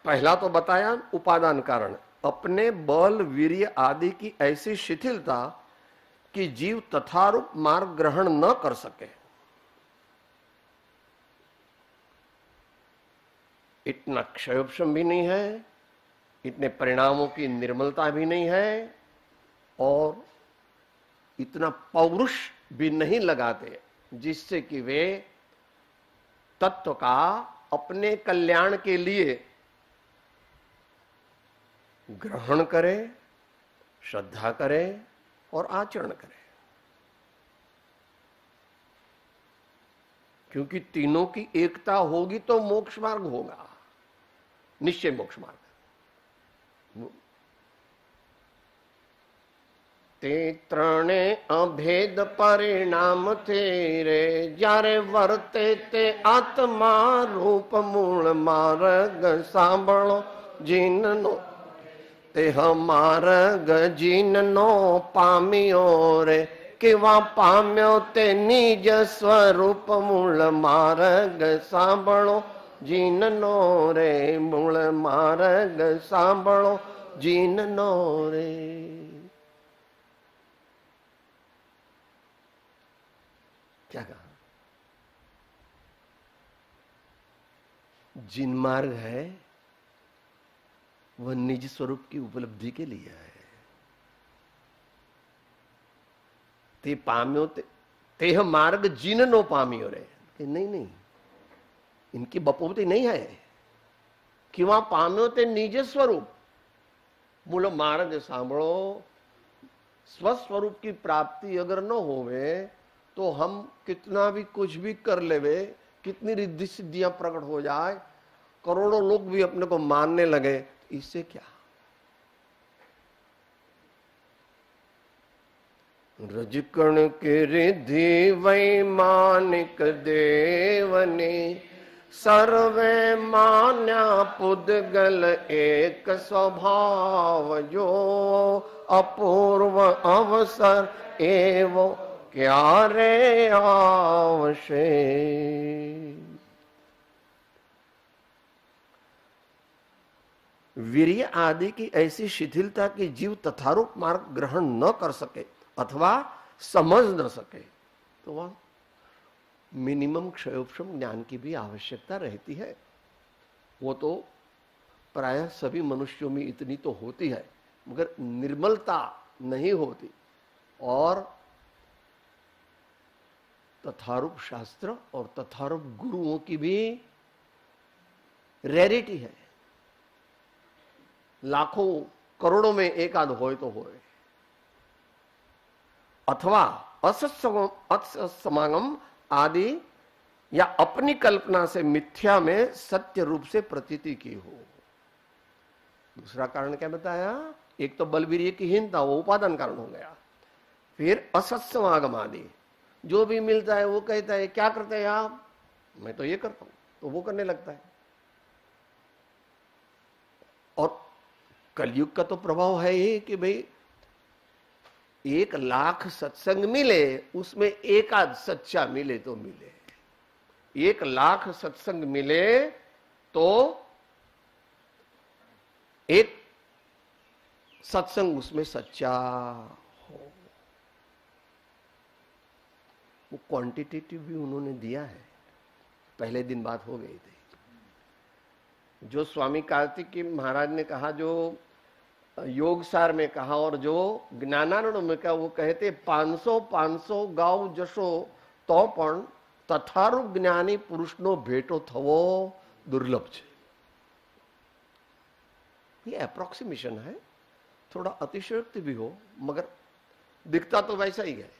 पहला तो बताया उपादान कारण, अपने बल वीर्य आदि की ऐसी शिथिलता कि जीव तथारूप मार्ग ग्रहण न कर सके। इतना क्षयोपशम भी नहीं है, इतने परिणामों की निर्मलता भी नहीं है, और इतना पौरुष भी नहीं लगाते जिससे कि वे तत्व का अपने कल्याण के लिए ग्रहण करें श्रद्धा करें और आचरण करें, क्योंकि तीनों की एकता होगी तो मोक्ष मार्ग होगा, निश्चय मोक्ष मार्ग। તે ત્રણે અભેદ પરિણામ થે રે, જ્યારે વર્તે તે આત્મા રૂપ મૂળ માર્ગ સાંભળો જીનનો, તે માર્ગ જીનનો પામ્યો રે, કેવા પામ્યો તે નિજ સ્વરૂપ મૂળ માર્ગ સાંભળો જીનનો રે, મૂળ માર્ગ સાંભળો જીનનો રે। क्या कहा? जिन मार्ग है वह निज स्वरूप की उपलब्धि के लिए है। ते पाम्यो तेह मार्ग जिननो पाम्यो रे, नहीं नहीं, इनकी बपोती नहीं है कि वहां पाम्यो ते निज स्वरूप। बोलो मार्ग सांभळो, स्वस्वरूप की प्राप्ति अगर न होवे तो हम कितना भी कुछ भी कर लेवे, कितनी रिद्धि सिद्धियां प्रकट हो जाए, करोड़ों लोग भी अपने को मानने लगे, इससे क्या? रजकण के रिद्धि वैमानिक देवने, सर्वे मान्या पुद्गल एक स्वभाव, जो अपूर्व अवसर एवं क्यारे आवशे। वीर्य आदि की ऐसी शिथिलता कि जीव तथारूप मार्ग ग्रहण न कर सके अथवा समझ न सके, तो वह मिनिमम क्षयोपशम ज्ञान की भी आवश्यकता रहती है। वो तो प्रायः सभी मनुष्यों में इतनी तो होती है, मगर निर्मलता नहीं होती। और तथारूप शास्त्र और तथारूप गुरुओं की भी रेरिटी है, लाखों करोड़ों में एक आध होए तो होए, अथवा असत्समागम आदि या अपनी कल्पना से मिथ्या में सत्य रूप से प्रतीति की हो। दूसरा कारण क्या बताया? एक तो बलवीर्य की हीनता, वो उपादान कारण हो गया। फिर असत्समागम आदि, जो भी मिलता है वो कहता है क्या करते हैं आप, मैं तो ये करता हूं, तो वो करने लगता है। और कलयुग का तो प्रभाव है ही कि भाई 1,00,000 सत्संग मिले, उसमें एक आध सच्चा मिले तो मिले। 1,00,000 सत्संग मिले तो एक सत्संग उसमें सच्चा हो। वो क्वांटिटेटिव भी उन्होंने दिया है, पहले दिन बात हो गई थी। जो स्वामी कार्तिक महाराज ने कहा, जो योग सार में कहा और जो ज्ञानानंद में कहा, वो कहते 500 गाव जशो तो पण तथारूप ज्ञानी पुरुषनो भेटो थवो दुर्लभ छे। ये अप्रोक्सीमेशन है, थोड़ा अतिशयोक्ति भी हो, मगर दिखता तो वैसा ही है।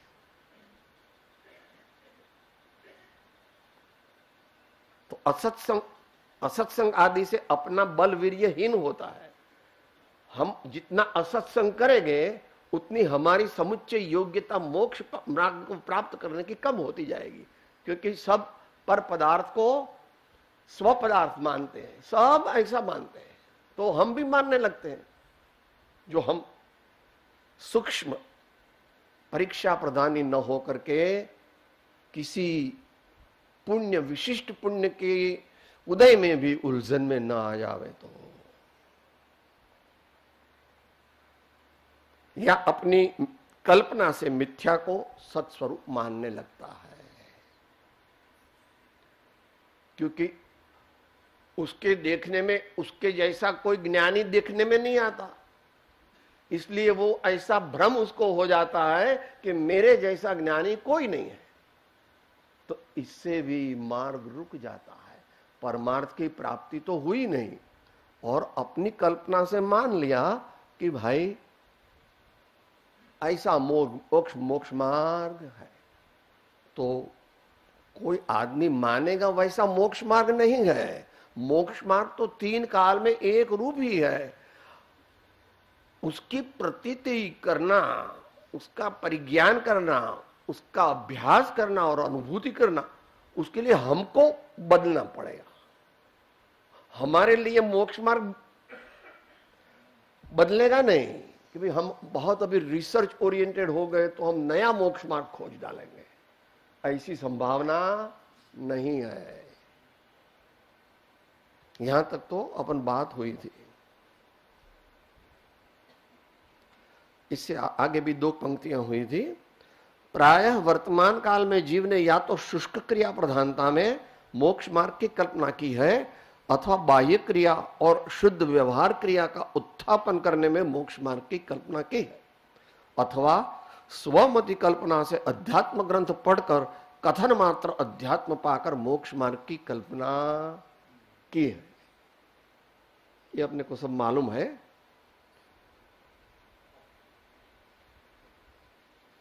तो असत्संग आदि से अपना बल वीर्यहीन होता है। हम जितना असत्संग करेंगे उतनी हमारी समुच्चय योग्यता मोक्ष मार्ग को प्राप्त करने की कम होती जाएगी, क्योंकि सब पर पदार्थ को स्व पदार्थ मानते हैं, सब ऐसा मानते हैं, तो हम भी मानने लगते हैं। जो हम सूक्ष्म परीक्षा प्रदानी न हो करके किसी पुण्य, विशिष्ट पुण्य के उदय में भी उलझन में न आ जावे, तो या अपनी कल्पना से मिथ्या को सत्स्वरूप मानने लगता है, क्योंकि उसके देखने में उसके जैसा कोई ज्ञानी देखने में नहीं आता, इसलिए वो ऐसा भ्रम उसको हो जाता है कि मेरे जैसा ज्ञानी कोई नहीं है। तो इससे भी मार्ग रुक जाता है, परमार्थ की प्राप्ति तो हुई नहीं, और अपनी कल्पना से मान लिया कि भाई ऐसा मोक्ष मोक्ष मार्ग है। तो कोई आदमी मानेगा वैसा मोक्ष मार्ग नहीं है। मोक्ष मार्ग तो 3 काल में एक रूप ही है। उसकी प्रतीति करना, उसका परिज्ञान करना, उसका अभ्यास करना और अनुभूति करना, उसके लिए हमको बदलना पड़ेगा। हमारे लिए मोक्ष मार्ग बदलेगा नहीं कि भाई हम बहुत अभी रिसर्च ओरिएंटेड हो गए तो हम नया मोक्ष मार्ग खोज डालेंगे, ऐसी संभावना नहीं है। यहां तक तो अपन बात हुई थी। इससे आगे भी 2 पंक्तियां हुई थी। प्रायः वर्तमान काल में जीव ने या तो शुष्क क्रिया प्रधानता में मोक्ष मार्ग की कल्पना की है अथवा बाह्य क्रिया और शुद्ध व्यवहार क्रिया का उत्थापन करने में मोक्ष मार्ग की कल्पना की है, अथवा स्वमति कल्पना से अध्यात्म ग्रंथ पढ़कर कथन मात्र अध्यात्म पाकर मोक्ष मार्ग की कल्पना की है। ये अपने को सब मालूम है।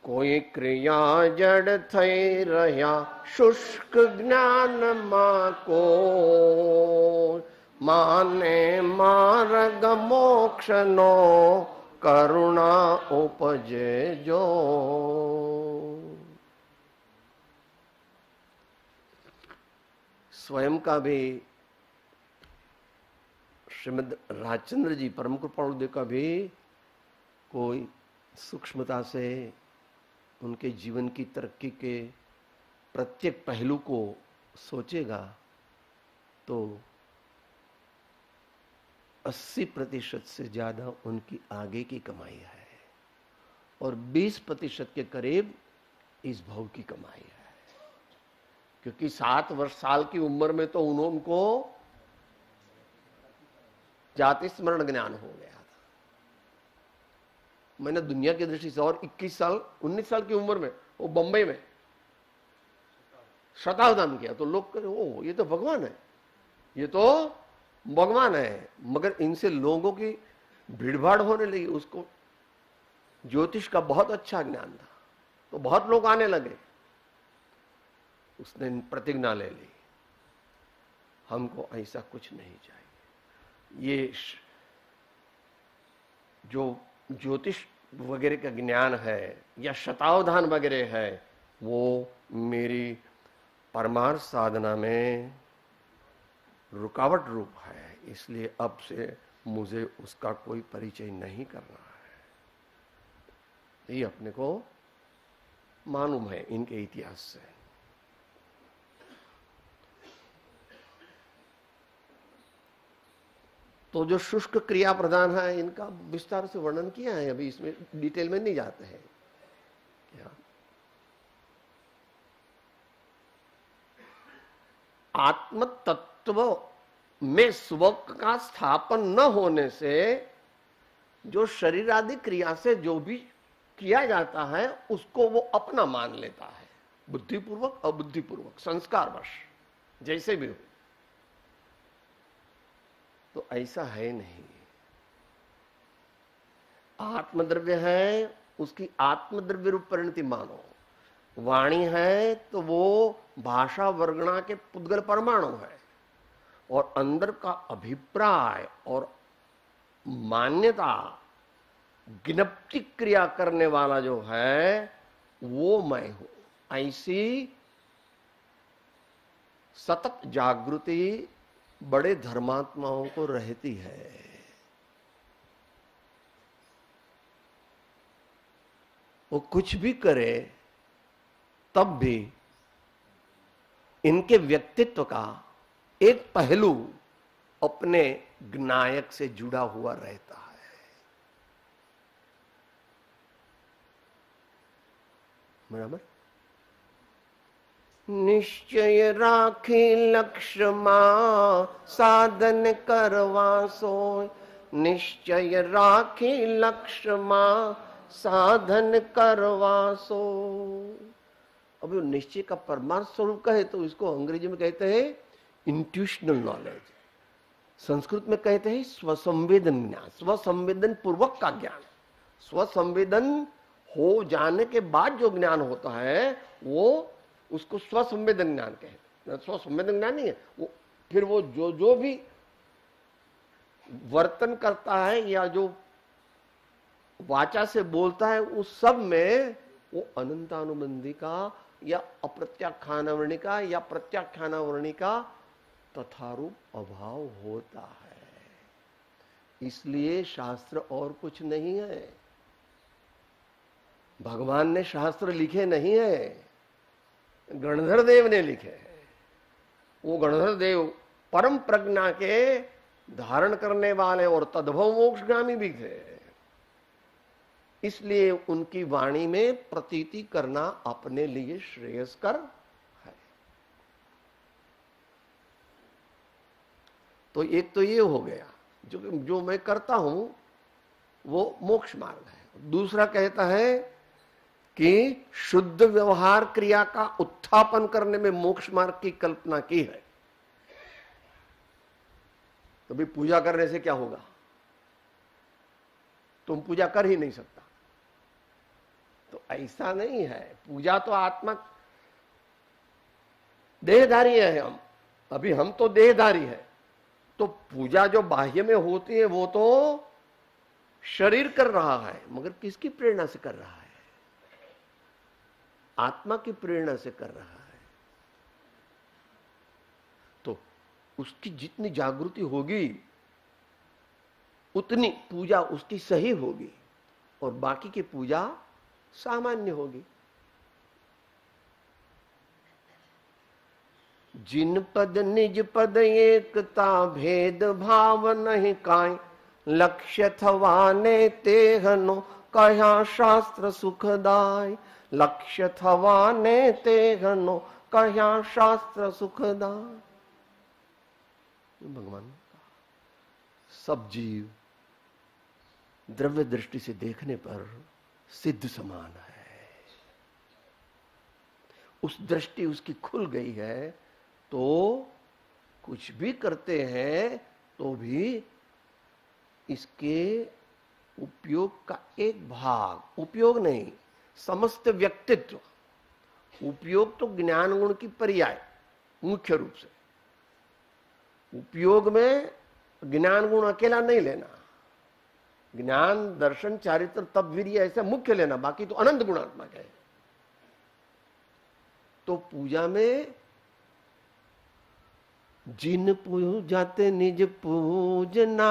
कोई क्रिया जड़ थई रहा शुष्क ज्ञान मां को, माने मार्ग मोक्ष नो करुणा उपजे जो। स्वयं का भी श्रीमद राजचंद्र जी परम कृपाणुदेव का भी कोई सूक्ष्मता से उनके जीवन की तरक्की के प्रत्येक पहलू को सोचेगा तो 80% से ज्यादा उनकी आगे की कमाई है और 20% के करीब इस भव की कमाई है। क्योंकि 7 साल की उम्र में तो उनको जाति स्मरण ज्ञान हो गया था। मैंने दुनिया की दृष्टि से और 19 साल की उम्र में वो बंबई में शतावधान किया तो लोग कहे ओ ये तो भगवान है, ये तो भगवान है। मगर इनसे लोगों की भीड़भाड़ होने लगी। उसको ज्योतिष का बहुत अच्छा ज्ञान था तो बहुत लोग आने लगे। उसने प्रतिज्ञा ले ली, हमको ऐसा कुछ नहीं चाहिए। ये जो ज्योतिष वगैरह का ज्ञान है या शतावधान वगैरह है वो मेरी परमार्थ साधना में रुकावट रूप है, इसलिए अब से मुझे उसका कोई परिचय नहीं करना है। ये अपने को मालूम है इनके इतिहास से। तो जो शुष्क क्रिया प्रधान है इनका विस्तार से वर्णन किया है, अभी इसमें डिटेल में नहीं जाते हैं। क्या आत्म तत्व में स्व का स्थापन न होने से जो शरीर आदि क्रिया से जो भी किया जाता है उसको वो अपना मान लेता है, बुद्धिपूर्वक अबुद्धिपूर्वक संस्कारवश जैसे भी हो। तो ऐसा है नहीं। आत्मद्रव्य है, उसकी आत्मद्रव्य रूप परिणति मानो। वाणी है तो वो भाषा वर्गणा के पुद्गल परमाणु है और अंदर का अभिप्राय और मान्यता ज्ञप्ति क्रिया करने वाला जो है वो मैं हूं। ऐसी सतत जागृति बड़े धर्मात्माओं को रहती है। वो कुछ भी करे तब भी इनके व्यक्तित्व का एक पहलू अपने ज्ञायक से जुड़ा हुआ रहता है। बराबर। निश्चय राखी लक्ष्य मां साधन करवा सोय, निश्चय राखी लक्ष्य मां साधन करवा सोय। अब वो निश्चय का परमार्थ स्वरूप कहे तो इसको अंग्रेजी में कहते हैं इंट्यूशनल नॉलेज, संस्कृत में कहते हैं स्वसंवेदन ज्ञान, स्वसंवेदन पूर्वक का ज्ञान। स्वसंवेदन हो जाने के बाद जो ज्ञान होता है वो उसको स्वसंवेदन ज्ञान कहते हैं। स्वसंवेदन ज्ञान नहीं है वो, फिर वो जो जो भी वर्तन करता है या जो वाचा से बोलता है उस सब में वो अनंतानुबंधी का या अप्रत्याख्यानावर्णी का या प्रत्याख्यानावर्णी का तथारूप अभाव होता है। इसलिए शास्त्र और कुछ नहीं है, भगवान ने शास्त्र लिखे नहीं है, गणधर देव ने लिखे हैं। वो गणधर देव परम प्रज्ञा के धारण करने वाले और तद्भव मोक्षगामी भी थे, इसलिए उनकी वाणी में प्रतीति करना अपने लिए श्रेयस्कर है। तो एक तो ये हो गया जो मैं करता हूं वो मोक्ष मार्ग है। दूसरा कहता है कि शुद्ध व्यवहार क्रिया का उत्थापन करने में मोक्ष मार्ग की कल्पना की है। तो भी पूजा करने से क्या होगा? तुम पूजा कर ही नहीं सकता। तो ऐसा नहीं है, पूजा तो आत्मा देहधारी है। हम तो देहधारी है, तो पूजा जो बाह्य में होती है वो तो शरीर कर रहा है, मगर किसकी प्रेरणा से कर रहा है? आत्मा की प्रेरणा से कर रहा है। तो उसकी जितनी जागृति होगी उतनी पूजा उसकी सही होगी और बाकी की पूजा सामान्य होगी। जिन पद निज पद एकता भेद भाव नहीं काई, लक्ष्य थवाने तेहनो कहा शास्त्र सुखदाय। लक्ष्य थवाने तेहनो कहा शास्त्र सुखदाय। भगवान सब जीव द्रव्य दृष्टि से देखने पर सिद्ध समान है। उस दृष्टि उसकी खुल गई है तो कुछ भी करते हैं तो भी इसके उपयोग का एक भाग, उपयोग नहीं समस्त व्यक्तित्व, उपयोग तो ज्ञान गुण की पर्याय मुख्य रूप से। उपयोग में ज्ञान गुण अकेला नहीं लेना, ज्ञान दर्शन चारित्र तप वीर्य ऐसा मुख्य लेना, बाकी तो अनंत गुणात्मक है। तो पूजा में जिन पूजाते निज पूजना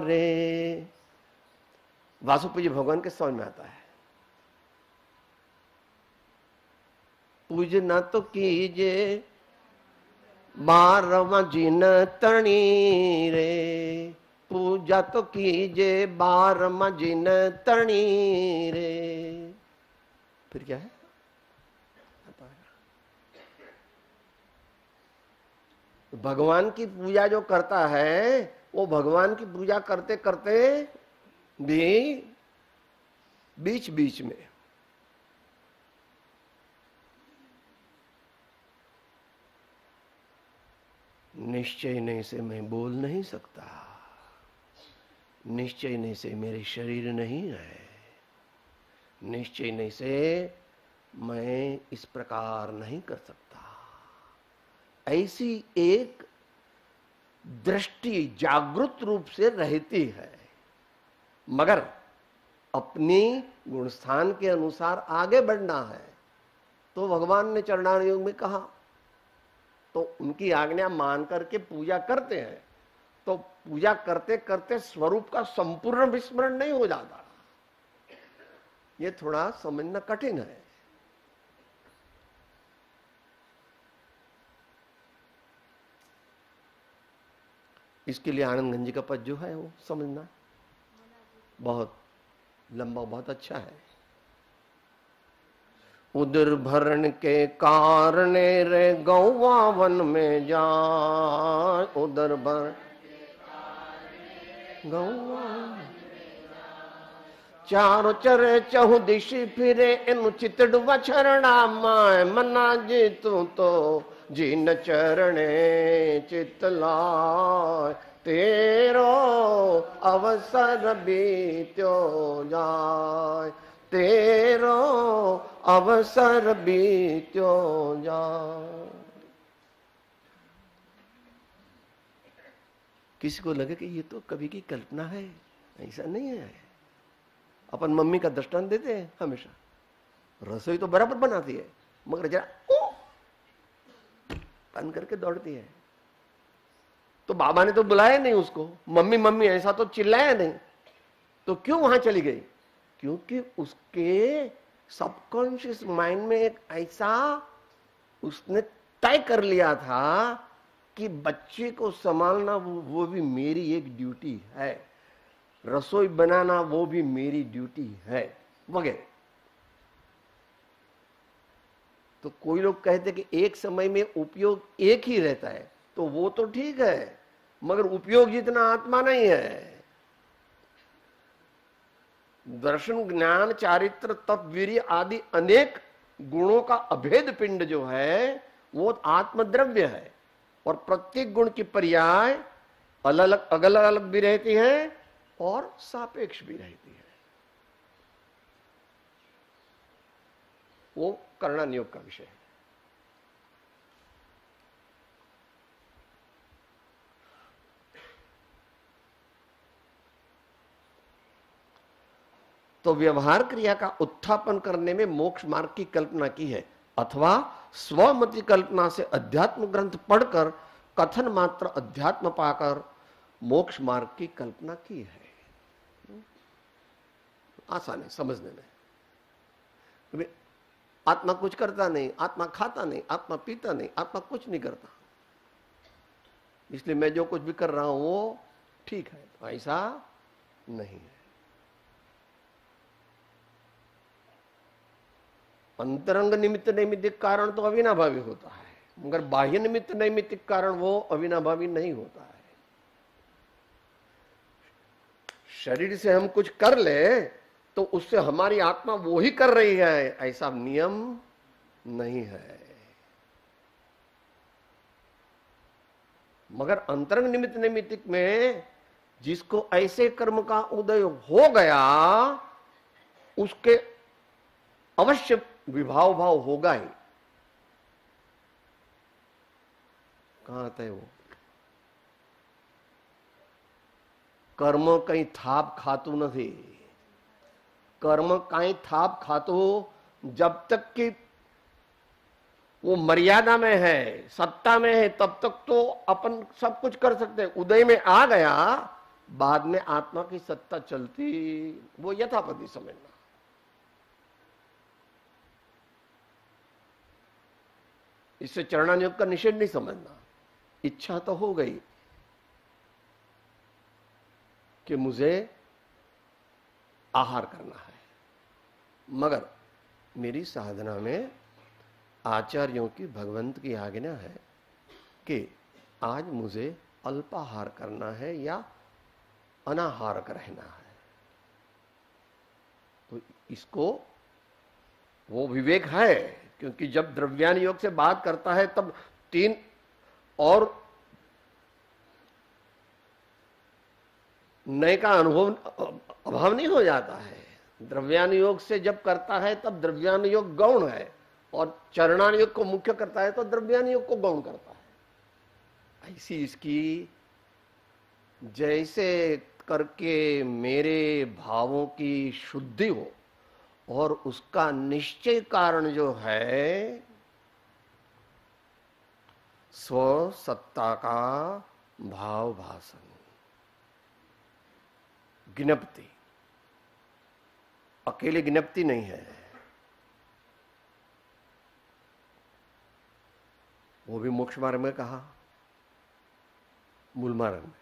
रे, वासुपूज्य भगवान के समझ में आता है। पूजना तो कीजे बारवा जिन तणी रे, पूजा तो कीजे बारवा जिन तणी रे। फिर क्या है? भगवान की पूजा जो करता है वो भगवान की पूजा करते करते भी बीच बीच में निश्चय नहीं से मैं बोल नहीं सकता, निश्चय नहीं से मेरे शरीर नहीं है, निश्चय नहीं से मैं इस प्रकार नहीं कर सकता। ऐसी एक दृष्टि जागृत रूप से रहती है, मगर अपनी गुणस्थान के अनुसार आगे बढ़ना है। तो भगवान ने चरणार योग में कहा, तो उनकी आज्ञा मान करके पूजा करते हैं। तो पूजा करते करते स्वरूप का संपूर्ण विस्मरण नहीं हो जाता। ये थोड़ा समझना कठिन है। इसके लिए आनंद गंज का पद जो है वो समझना बहुत लंबा, बहुत अच्छा है। उदर भरण के कारण रे गौवा वन में जाए, उदर भरण गौवा चारों चरे चहु दिशि फिरे, इन चितड़ वछरणा माय मना जी तू तो जिन चरणे चितलाय, तेरो अवसर बीत्यो जाय, तेरो अवसर बीत्यो जा। किसी को लगे कि ये तो कवि की कल्पना है, ऐसा नहीं है। अपन मम्मी का दृष्टांत देते हैं हमेशा, रसोई तो बराबर बनाती है मगर जरा बंद करके दौड़ती है। तो बाबा ने तो बुलाया नहीं उसको, मम्मी मम्मी ऐसा तो चिल्लाया नहीं, तो क्यों वहां चली गई? क्योंकि उसके सबकॉन्शियस माइंड में एक ऐसा उसने तय कर लिया था कि बच्चे को संभालना वो भी मेरी एक ड्यूटी है, रसोई बनाना वो भी मेरी ड्यूटी है, वगैरह। तो कोई लोग कहते कि एक समय में उपयोग एक ही रहता है, तो वो तो ठीक है, मगर उपयोग जितना आत्मा नहीं है। दर्शन, ज्ञान, चारित्र, तप, वीर्य आदि अनेक गुणों का अभेद पिंड जो है वो आत्मद्रव्य है, और प्रत्येक गुण की पर्याय अलग अलग भी रहती है और सापेक्ष भी रहती है। वो कर्णन योग का विषय है। तो व्यवहार क्रिया का उत्थापन करने में मोक्ष मार्ग की कल्पना की है, अथवा स्वमति कल्पना से अध्यात्म ग्रंथ पढ़कर कथन मात्र अध्यात्म पाकर मोक्ष मार्ग की कल्पना की है। आसान है समझने में। आत्मा कुछ करता नहीं, आत्मा खाता नहीं, आत्मा पीता नहीं, आत्मा कुछ नहीं करता, इसलिए मैं जो कुछ भी कर रहा हूं वो ठीक है, ऐसा नहीं है। अंतरंग निमित्त नैमित्तिक कारण तो अविनाभावी होता है, मगर बाह्य निमित्त नैमित्तिक कारण वो अविनाभावी नहीं होता है। शरीर से हम कुछ कर ले तो उससे हमारी आत्मा वो ही कर रही है, ऐसा नियम नहीं है। मगर अंतरंग निमित्त नैमित्तिक में जिसको ऐसे कर्म का उदय हो गया उसके अवश्य विभाव भाव होगा ही। कहां आता है वो? कर्म कहीं थाप खातू नहीं, कर्म कहीं थाप खातू जब तक कि वो मर्यादा में है, सत्ता में है, तब तक तो अपन सब कुछ कर सकते हैं। उदय में आ गया, बाद में आत्मा की सत्ता चलती, वो यथापति समझना। इससे चरणानुयोग का निषेध नहीं समझना। इच्छा तो हो गई कि मुझे आहार करना है, मगर मेरी साधना में आचार्यों की, भगवंत की आज्ञा है कि आज मुझे अल्पाहार करना है या अनाहार रहना है। तो इसको वो विवेक है, क्योंकि जब द्रव्यान योग से बात करता है तब तीन और नए का अनुभव अभाव नहीं हो जाता है। द्रव्यान योग से जब करता है तब द्रव्यान योग गौण है, और चरणान योग को मुख्य करता है तो द्रव्यान योग को गौण करता है। ऐसी इसकी जैसे करके मेरे भावों की शुद्धि हो और उसका निश्चय कारण जो है स्व सत्ता का भाव भाषण, ज्ञप्ति, अकेले ज्ञप्ति नहीं है, वो भी मोक्ष मार्ग में कहा, मूल मार्ग में।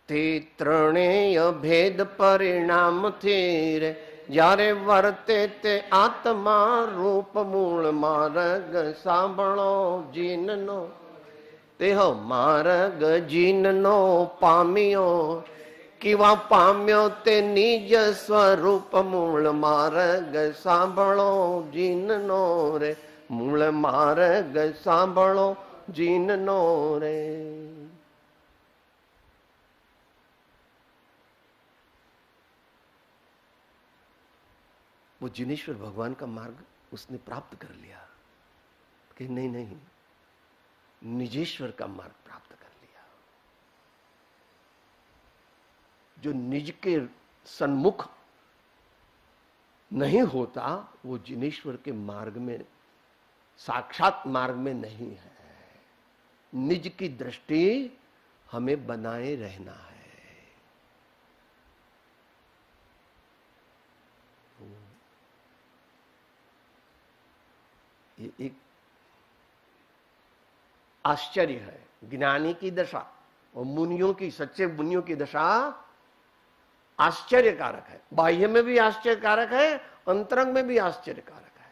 ते त्रणेय भेद परिणाम थे જ્યારે વર્તે તે આત્મા રૂપ મૂળ માર્ગ સાંભળો જીનનો તેહ માર્ગ જીનનો પામ્યો કેવા પામ્યો તે નિજ સ્વરૂપ મૂળ માર્ગ સાંભળો જીનનો રે મૂળ માર્ગ સાંભળો જીનનો રે। वो जिनेश्वर भगवान का मार्ग उसने प्राप्त कर लिया कि नहीं नहीं, निजेश्वर का मार्ग प्राप्त कर लिया। जो निज के सन्मुख नहीं होता वो जिनेश्वर के मार्ग में, साक्षात मार्ग में नहीं है। निज की दृष्टि हमें बनाए रहना है। ये एक आश्चर्य है। ज्ञानी की दशा और मुनियों की, सच्चे मुनियों की दशा आश्चर्यकारक है। बाह्य में भी आश्चर्यकारक है, अंतरंग में भी आश्चर्यकारक है।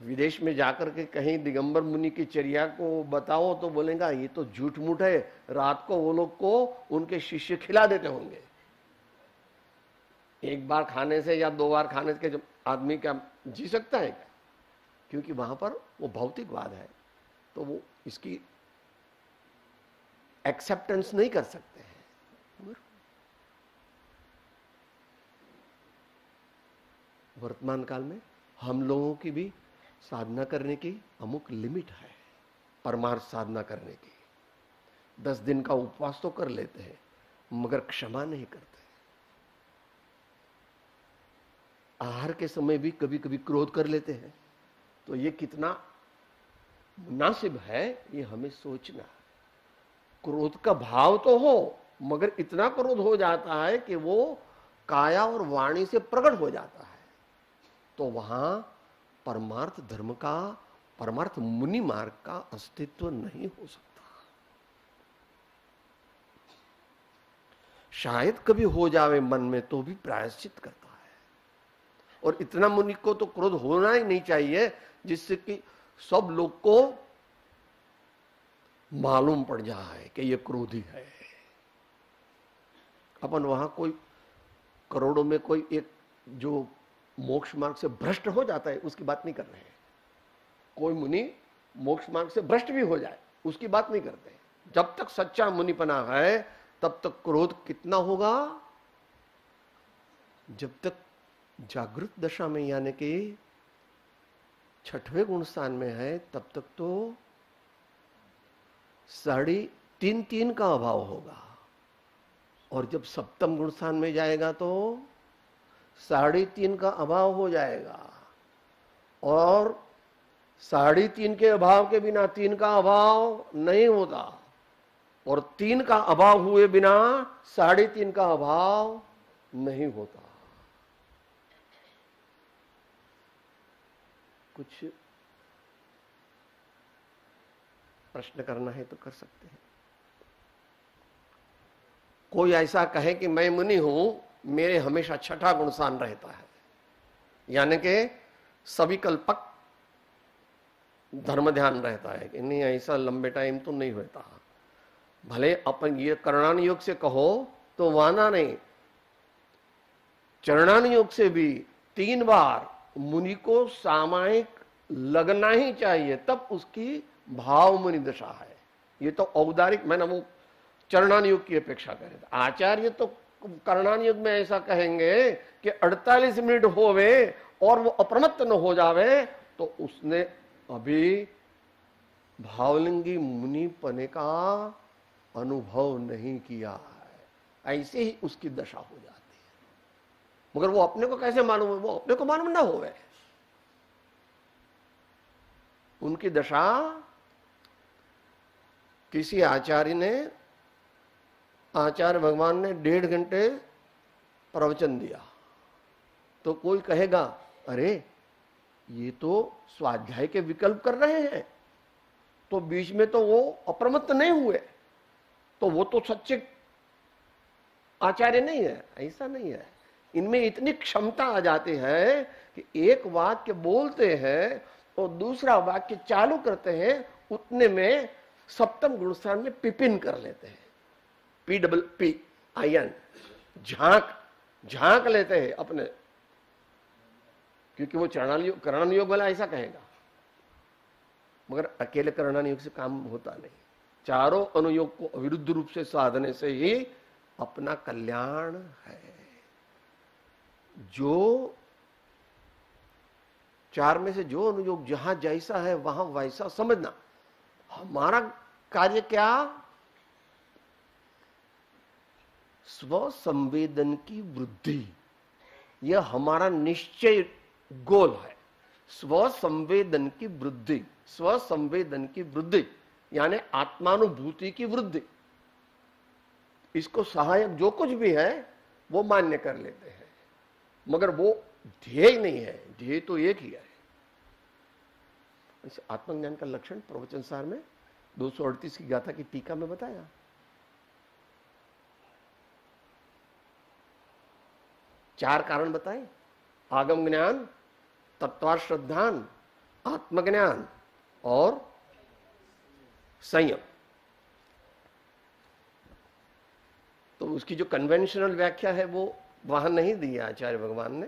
विदेश में जाकर के कहीं दिगंबर मुनि की चर्या को बताओ तो बोलेगा ये तो झूठ मूठ है। रात को वो लोग को उनके शिष्य खिला देते होंगे। एक बार खाने से या 2 बार खाने से जब आदमी क्या जी सकता है क्या? क्योंकि वहां पर वो भौतिकवाद है, तो वो इसकी एक्सेप्टेंस नहीं कर सकते हैं। वर्तमान काल में हम लोगों की भी साधना करने की अमुक लिमिट है। परमार्थ साधना करने की 10 दिन का उपवास तो कर लेते हैं, मगर क्षमा नहीं करते। आहार के समय भी कभी कभी क्रोध कर लेते हैं। तो ये कितना मुनासिब है, ये हमें सोचना है। क्रोध का भाव तो हो, मगर इतना क्रोध हो जाता है कि वो काया और वाणी से प्रकट हो जाता है। तो वहां परमार्थ धर्म का, परमार्थ मुनि मार्ग का अस्तित्व नहीं हो सकता। शायद कभी हो जावे मन में तो भी प्रायश्चित करता है। और इतना मुनि को तो क्रोध होना ही नहीं चाहिए जिससे कि सब लोग को मालूम पड़ जाए कि ये क्रोधी है। अपन वहां कोई करोड़ों में कोई एक जो मोक्ष मार्ग से भ्रष्ट हो जाता है उसकी बात नहीं कर रहे हैं। कोई मुनि मोक्ष मार्ग से भ्रष्ट भी हो जाए उसकी बात नहीं करते। जब तक सच्चा मुनिपना है तब तक क्रोध कितना होगा? जब तक जागृत दशा में यानी कि 6वें गुण स्थान में है तब तक तो 3.5 का अभाव होगा। और जब सप्तम गुण स्थान में जाएगा तो 3.5 का अभाव हो जाएगा। और 3.5 के अभाव के बिना 3 का अभाव नहीं होता। और 3 का अभाव हुए बिना 3.5 का अभाव नहीं होता। कुछ प्रश्न करना है तो कर सकते हैं। कोई ऐसा कहे कि मैं मुनि हूं, मेरे हमेशा 6ठा गुणसान रहता है, यानी कि सविकल्पक धर्म ध्यान रहता है कि नहीं, ऐसा लंबे टाइम तो नहीं होता। भले अपन ये करणान योग से कहो तो वाना नहीं, चरणान योग से भी 3 बार मुनि को सामायिक लगना ही चाहिए, तब उसकी भाव मुनि दशा है। ये तो औदारिक, मैंने वो चरणान योग की अपेक्षा करे। आचार्य तो करणान योग में ऐसा कहेंगे कि 48 मिनट होवे और वो अप्रमत्त न हो जावे तो उसने अभी भावलिंगी मुनि पने का अनुभव नहीं किया है। ऐसे ही उसकी दशा हो जाती है। मगर वो अपने को कैसे मालूम है? वो अपने को मालूम ना होवे। उनकी दशा किसी आचार्य ने, आचार्य भगवान ने 1.5 घंटे प्रवचन दिया तो कोई कहेगा अरे ये तो स्वाध्याय के विकल्प कर रहे हैं, तो बीच में तो वो अप्रमत्त नहीं हुए, तो वो तो सच्चे आचार्य नहीं है। ऐसा नहीं है। इनमें इतनी क्षमता आ जाती है कि एक वाक्य बोलते हैं और दूसरा वाक्य चालू करते हैं, उतने में सप्तम गुण स्थान में पिपिन कर लेते हैं। PPIN, झांक लेते हैं अपने, क्योंकि वो करणान योग वाला ऐसा कहेगा। मगर अकेले करणान योग से काम होता नहीं। चारों अनुयोग को अविरुद्ध रूप से साधने से ही अपना कल्याण है। जो चार में से जो अनुयोग जहां जैसा है वहां वैसा समझना। हमारा कार्य क्या? स्व संवेदन की वृद्धि, यह हमारा निश्चय गोल है। स्व संवेदन की वृद्धि, स्व संवेदन की वृद्धि यानी आत्मानुभूति की वृद्धि। इसको सहायक जो कुछ भी है वो मान्य कर लेते हैं, मगर वो ध्येय नहीं है। ध्येय तो एक ही है। आत्मज्ञान का लक्षण प्रवचन सार में 238 की गाथा की टीका में बताया। चार कारण बताए, आगम ज्ञान, तत्वार्थ श्रद्धान, आत्मज्ञान और संयम। तो उसकी जो कन्वेंशनल व्याख्या है वो वहां नहीं दी है आचार्य भगवान ने।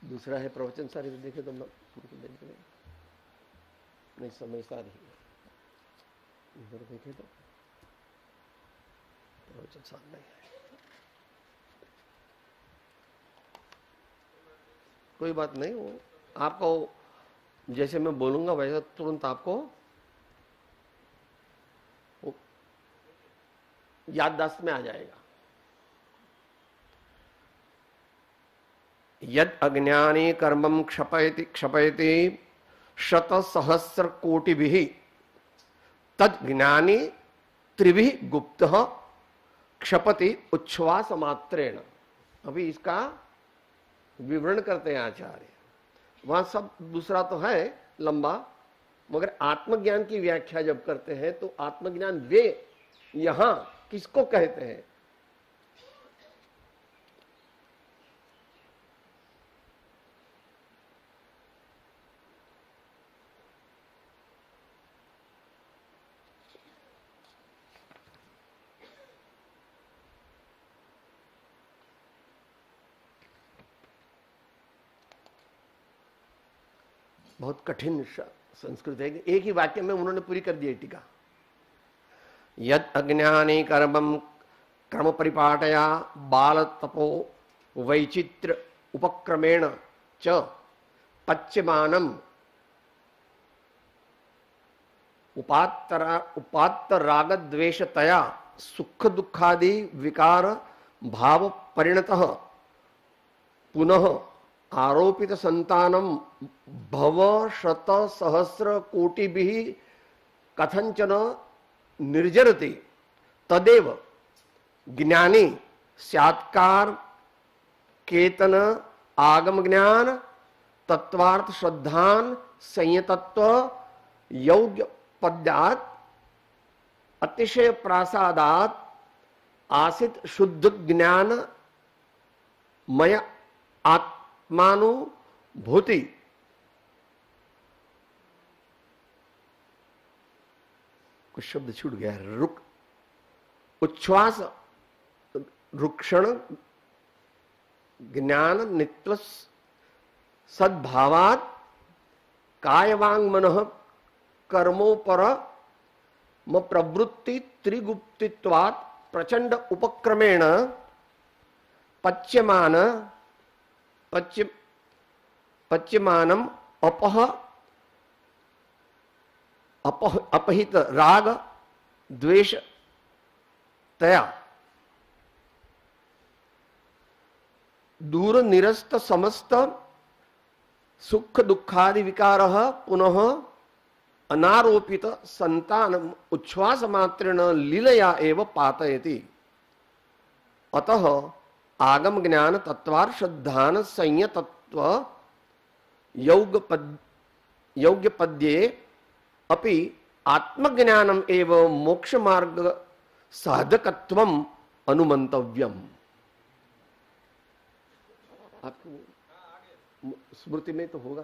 दूसरा है प्रवचन सारी, देखे तो नहीं, समय सारी इधर देखे तो प्रवचन सार नहीं है। कोई बात नहीं, वो आपको जैसे मैं बोलूंगा वैसा तुरंत आपको याददाश्त में आ जाएगा। यद अज्ञानी कर्मम क्षपयति क्षपयति शत सहस्र कोटिभिः तद ज्ञानी त्रिभिः गुप्तः क्षपति उच्छ्वास मात्रेण। अभी इसका विवरण करते हैं आचार्य। वहां सब दूसरा तो है लंबा, मगर आत्मज्ञान की व्याख्या जब करते हैं तो आत्मज्ञान वे यहां किसको कहते हैं? बहुत कठिन संस्कृत है, एक ही वाक्य में उन्होंने पूरी कर दी टीका। यद अज्ञानी कर्मम क्रम परिपाटया बाल तपो वैचित्र उपक्रमेण च पच्यमानम उपात्त राग द्वेषतया सुख दुखादि विकार भाव परिणतः पुनः आरोपित संतानम भव शत सहस्र कोटिभिः कथंचन निर्जरति तदेव ज्ञानी स्यात्कार केतन आगम ज्ञान तत्वार्थ श्रद्धान संयतत्व योग्य पद्यात अतिशय प्रासादात आसित शुद्ध ज्ञान मय आत्मानुभूति कुछ शब्द छूट गया है। रुक उच्छ्वास रुक्षण ज्ञान नित्व सद्भावात कायवांग मनः कर्मोपर म प्रवृत्ति त्रिगुप्तित्वात् प्रचंड उपक्रमेण पच्यमानम अपहित राग द्वेष तया दूर निरस्त समस्त सुख दुखादि विकार पुनः अनारोपित संतान उच्छ्वास मात्रेण लीलया एव पातयति। अतः आगम ज्ञान तत्वार्थ श्रद्धान संयतत्व योग्य पद्ये अपि आत्मज्ञानम एवं मोक्ष मार्ग साधकत्वम अनुमंतव्यम। आपको स्मृति में तो होगा।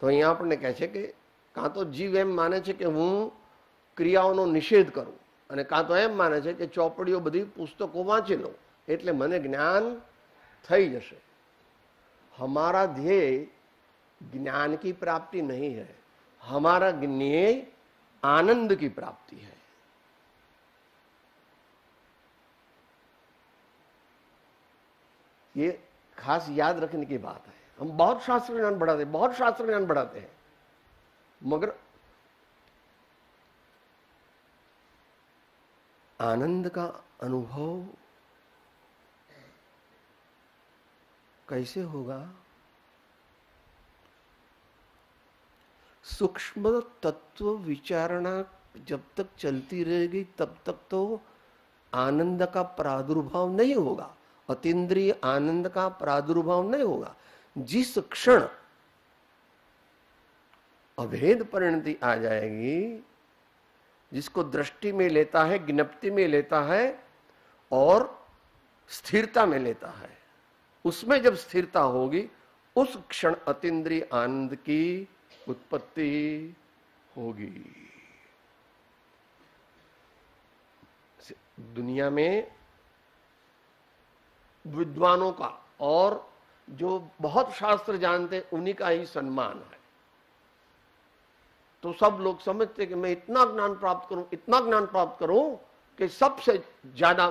तो અહીંયા આપણને કહે છે કે કાં તો જીવ એમ માને છે કે હું ક્રિયાઓનો નિષેધ કરું, અને કાં તો એમ માને છે કે ચોપડીઓ બધી પુસ્તકો વાંચી લઉં એટલે મને જ્ઞાન થઈ જશે। हमारा ध्येय ज्ञान की प्राप्ति नहीं है, हमारा ध्येय आनंद की प्राप्ति है। ये खास याद रखने की बात है। हम बहुत शास्त्र ज्ञान बढ़ाते हैं, बहुत शास्त्र ज्ञान बढ़ाते हैं, मगर आनंद का अनुभव कैसे होगा? सूक्ष्म तत्व विचारणा जब तक चलती रहेगी तब तक तो आनंद का प्रादुर्भाव नहीं होगा, अतीन्द्रिय आनंद का प्रादुर्भाव नहीं होगा। जिस क्षण अभेद परिणति आ जाएगी, जिसको दृष्टि में लेता है, ज्ञप्ति में लेता है और स्थिरता में लेता है, उसमें जब स्थिरता होगी उस क्षण अतीन्द्रिय आनंद की उत्पत्ति होगी। दुनिया में विद्वानों का और जो बहुत शास्त्र जानते उन्हीं का ही सम्मान है। तो सब लोग समझते कि मैं इतना ज्ञान प्राप्त करूं, इतना ज्ञान प्राप्त करूं कि सबसे ज्यादा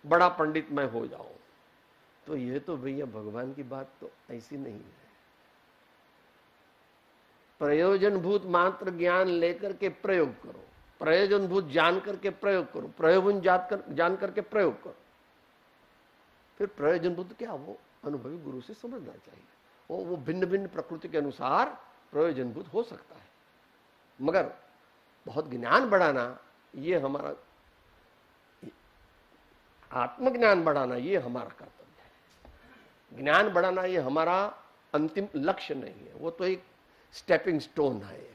बड़ा पंडित मैं हो जाऊं। तो ये तो भैया भगवान की बात तो ऐसी नहीं है। प्रयोजनभूत मात्र ज्ञान लेकर के प्रयोग करो, प्रयोजनभूत जान करके प्रयोग करो, प्रयोजन जान करके प्रयोग करो। फिर प्रयोजनभूत क्या, वो अनुभवी गुरु से समझना चाहिए। वो भिन्न भिन्न प्रकृति के अनुसार प्रयोजनभूत हो सकता है, मगर बहुत ज्ञान बढ़ाना ये हमारा, आत्मज्ञान बढ़ाना ये हमारा कर्तव्य है। ज्ञान बढ़ाना ये हमारा अंतिम लक्ष्य नहीं है, वो तो एक स्टेपिंग स्टोन है।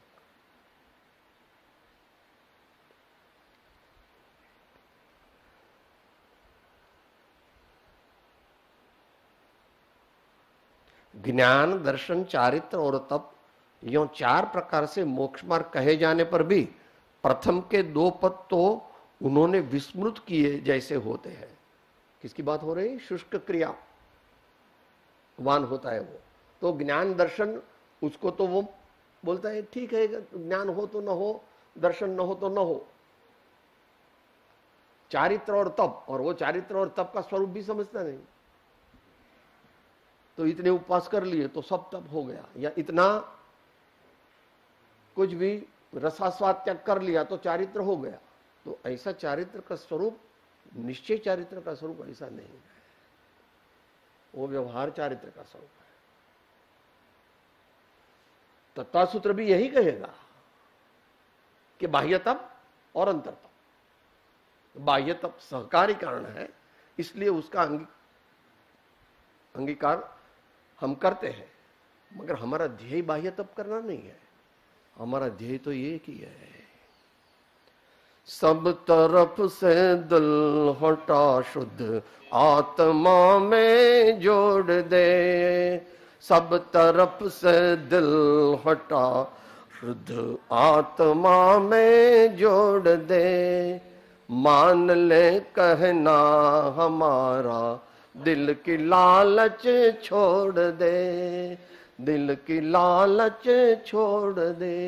ज्ञान, दर्शन, चारित्र और तप, यों 4 प्रकार से मोक्ष मार्ग कहे जाने पर भी प्रथम के 2 पद तो उन्होंने विस्मृत किए जैसे होते हैं। किसकी बात हो रही? शुष्क क्रिया वान होता है वो। तो ज्ञान दर्शन, उसको तो वो बोलता है ठीक है, ज्ञान हो तो न हो, दर्शन न हो तो न हो। चारित्र और तप, और वो चारित्र और तप का स्वरूप भी समझता नहीं। तो इतने उपवास कर लिए तो सब तप हो गया, या इतना कुछ भी रसास्वाद त्याग कर लिया तो चारित्र हो गया। तो ऐसा चारित्र का स्वरूप, निश्चय चारित्र का स्वरूप ऐसा नहीं है, वो व्यवहार चारित्र का स्वरूप है। तत्वसूत्र भी यही कहेगा कि बाह्य तप और अंतर तप। बाह्य तप सहकारी कारण है, इसलिए उसका अंगीकार हम करते हैं, मगर हमारा ध्येय बाह्य तप करना नहीं है। हमारा ध्येय तो ये ही है, सब तरफ से दिल हटा शुद्ध आत्मा में जोड़ दे। सब तरफ से दिल हटा शुद्ध आत्मा में जोड़ दे। मान ले कहना हमारा, दिल की लालच छोड़ दे, दिल की लालच छोड़ दे।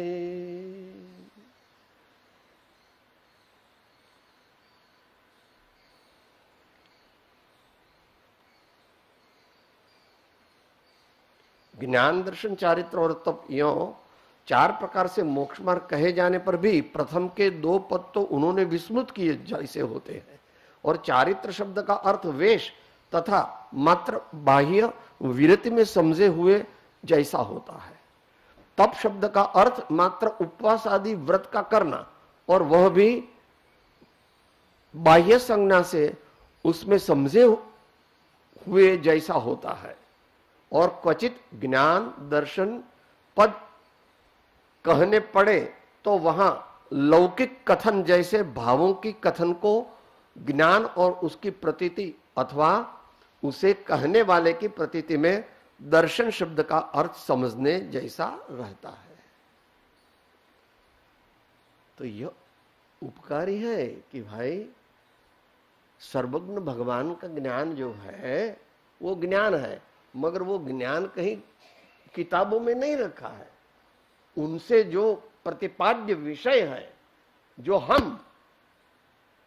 ज्ञान, दर्शन, चारित्र और तप, यों 4 प्रकार से मोक्ष मार्ग कहे जाने पर भी प्रथम के 2 पद तो उन्होंने विस्मृत किए जैसे होते हैं। और चारित्र शब्द का अर्थ वेश तथा मात्र बाह्य विरति में समझे हुए जैसा होता है। तप शब्द का अर्थ मात्र उपवास आदि व्रत का करना, और वह भी बाह्य संज्ञा से उसमें समझे हुए जैसा होता है। और क्वचित ज्ञान, दर्शन पद कहने पड़े तो वहां लौकिक कथन जैसे भावों की कथन को ज्ञान और उसकी प्रतीति अथवा उसे कहने वाले की प्रतीति में दर्शन शब्द का अर्थ समझने जैसा रहता है। तो यह उपकारी है कि भाई सर्वज्ञ भगवान का ज्ञान जो है वो ज्ञान है, मगर वो ज्ञान कहीं किताबों में नहीं रखा है। उनसे जो प्रतिपाद्य विषय है, जो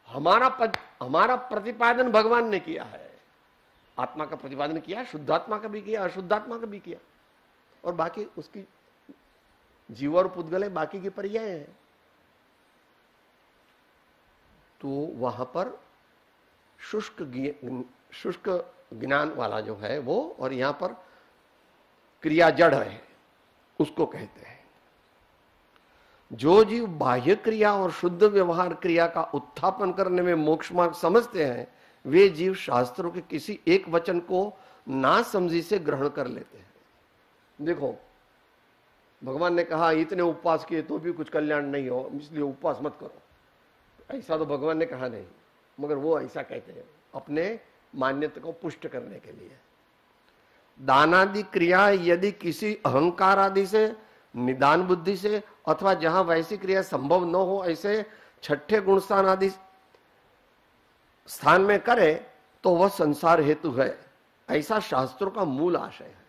हमारा प्रतिपादन भगवान ने किया है। आत्मा का प्रतिपादन किया, शुद्धात्मा का भी किया, अशुद्धात्मा का भी किया, और बाकी उसकी जीव और पुद्गल बाकी की पर्याय है। तो वहां पर शुष्क ज्ञान वाला जो है वो, और यहां पर क्रिया जड़ है, उसको कहते हैं। जो जीव बाह्य क्रिया और शुद्ध व्यवहार क्रिया का उत्थापन करने में मोक्ष मार्ग समझते हैं, वे जीव शास्त्रों के किसी एक वचन को ना समझी से ग्रहण कर लेते हैं। देखो, भगवान ने कहा इतने उपवास किए तो भी कुछ कल्याण नहीं हो, इसलिए उपवास मत करो, ऐसा तो भगवान ने कहा नहीं, मगर वो ऐसा कहते हैं अपने मान्यता को पुष्ट करने के लिए। दानादि क्रिया यदि किसी अहंकार आदि से, निदान बुद्धि से, अथवा जहां वैसी क्रिया संभव न हो ऐसे छठे गुण स्थान आदि स्थान में करे तो वह संसार हेतु है, ऐसा शास्त्रों का मूल आशय है।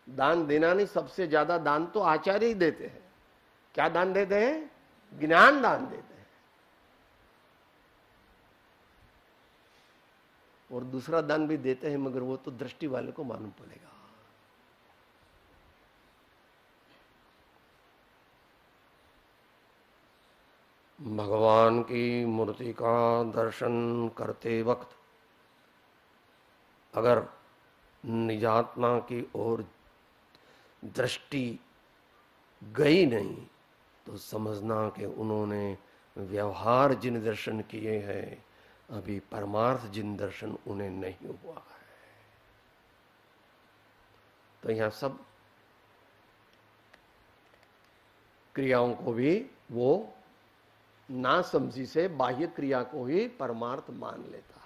दान देना नहीं, सबसे ज्यादा दान तो आचार्य ही देते हैं। क्या दान देते हैं? ज्ञान दान देते हैं। और दूसरा दान भी देते हैं, मगर वो तो दृष्टि वाले को मालूम पड़ेगा। भगवान की मूर्ति का दर्शन करते वक्त अगर निजात्मा की ओर दृष्टि गई नहीं तो समझना कि उन्होंने व्यवहार जिन दर्शन किए हैं, अभी परमार्थ जिन दर्शन उन्हें नहीं हुआ है। तो यहां सब क्रियाओं को भी वो ना समझी से बाह्य क्रिया को ही परमार्थ मान लेता है।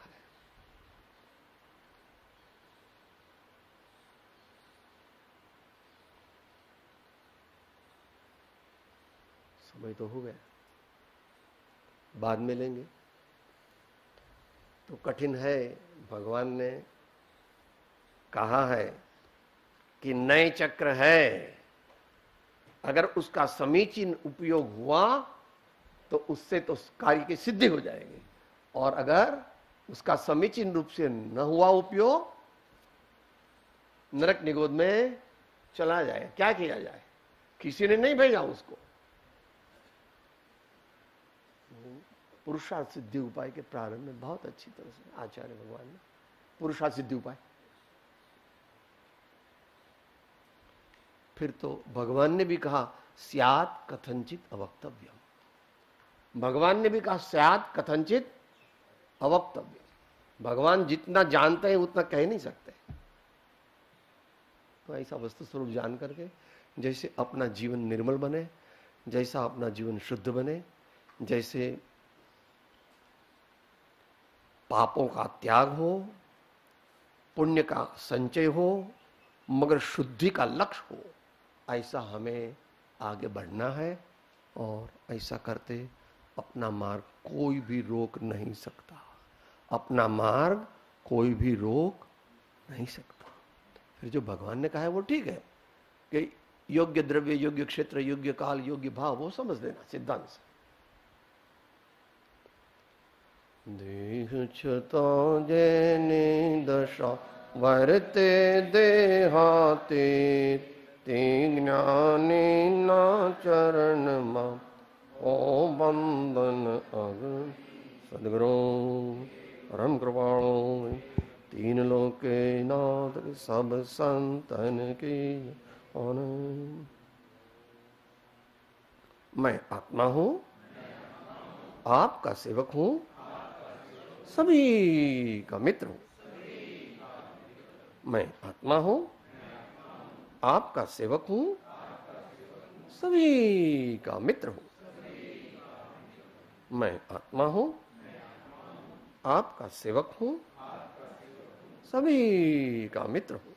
समय तो हो गया, बाद में लेंगे। तो कठिन है। भगवान ने कहा है कि नए चक्र है, अगर उसका समीचीन उपयोग हुआ तो उससे तो कार्य की सिद्धि हो जाएगी, और अगर उसका समीचीन रूप से न हुआ उपयोग, नरक निगोद में चला जाए। क्या किया जाए? किसी ने नहीं भेजा उसको। पुरुषार्थ सिद्धि उपाय के प्रारंभ में बहुत अच्छी तरह से आचार्य भगवान ने पुरुषार्थ सिद्धि उपाय, फिर तो भगवान ने भी कहा स्यात् कथंचित अवक्तव्यम। भगवान ने भी कहा स्यात् कथंचित अवक्तव्यम। भगवान जितना जानते हैं उतना कह नहीं सकते। तो ऐसा वस्तु स्वरूप जान करके जैसे अपना जीवन निर्मल बने, जैसा अपना जीवन शुद्ध बने, जैसे पापों का त्याग हो, पुण्य का संचय हो, मगर शुद्धि का लक्ष्य हो, ऐसा हमें आगे बढ़ना है। और ऐसा करते अपना मार्ग कोई भी रोक नहीं सकता। अपना मार्ग कोई भी रोक नहीं सकता। फिर जो भगवान ने कहा है वो ठीक है कि योग्य द्रव्य, योग्य क्षेत्र, योग्य काल, योग्य भाव, वो समझ लेना सिद्धांत से। देह छता जैनी दशा वर्ते देहाते, ते ज्ञानी ना चरण मा ओ बंदन अग। सदगुरु परम कृपाणु तीन लोके नाथ सब संतन की आनंद। मैं आत्मा हूं, आपका सेवक हूं, सभी का मित्र हूं। मैं आत्मा हूं, आपका सेवक हूं, सभी का मित्र हूं। मैं आत्मा हूं, आपका सेवक हूं, सभी का मित्र हूं।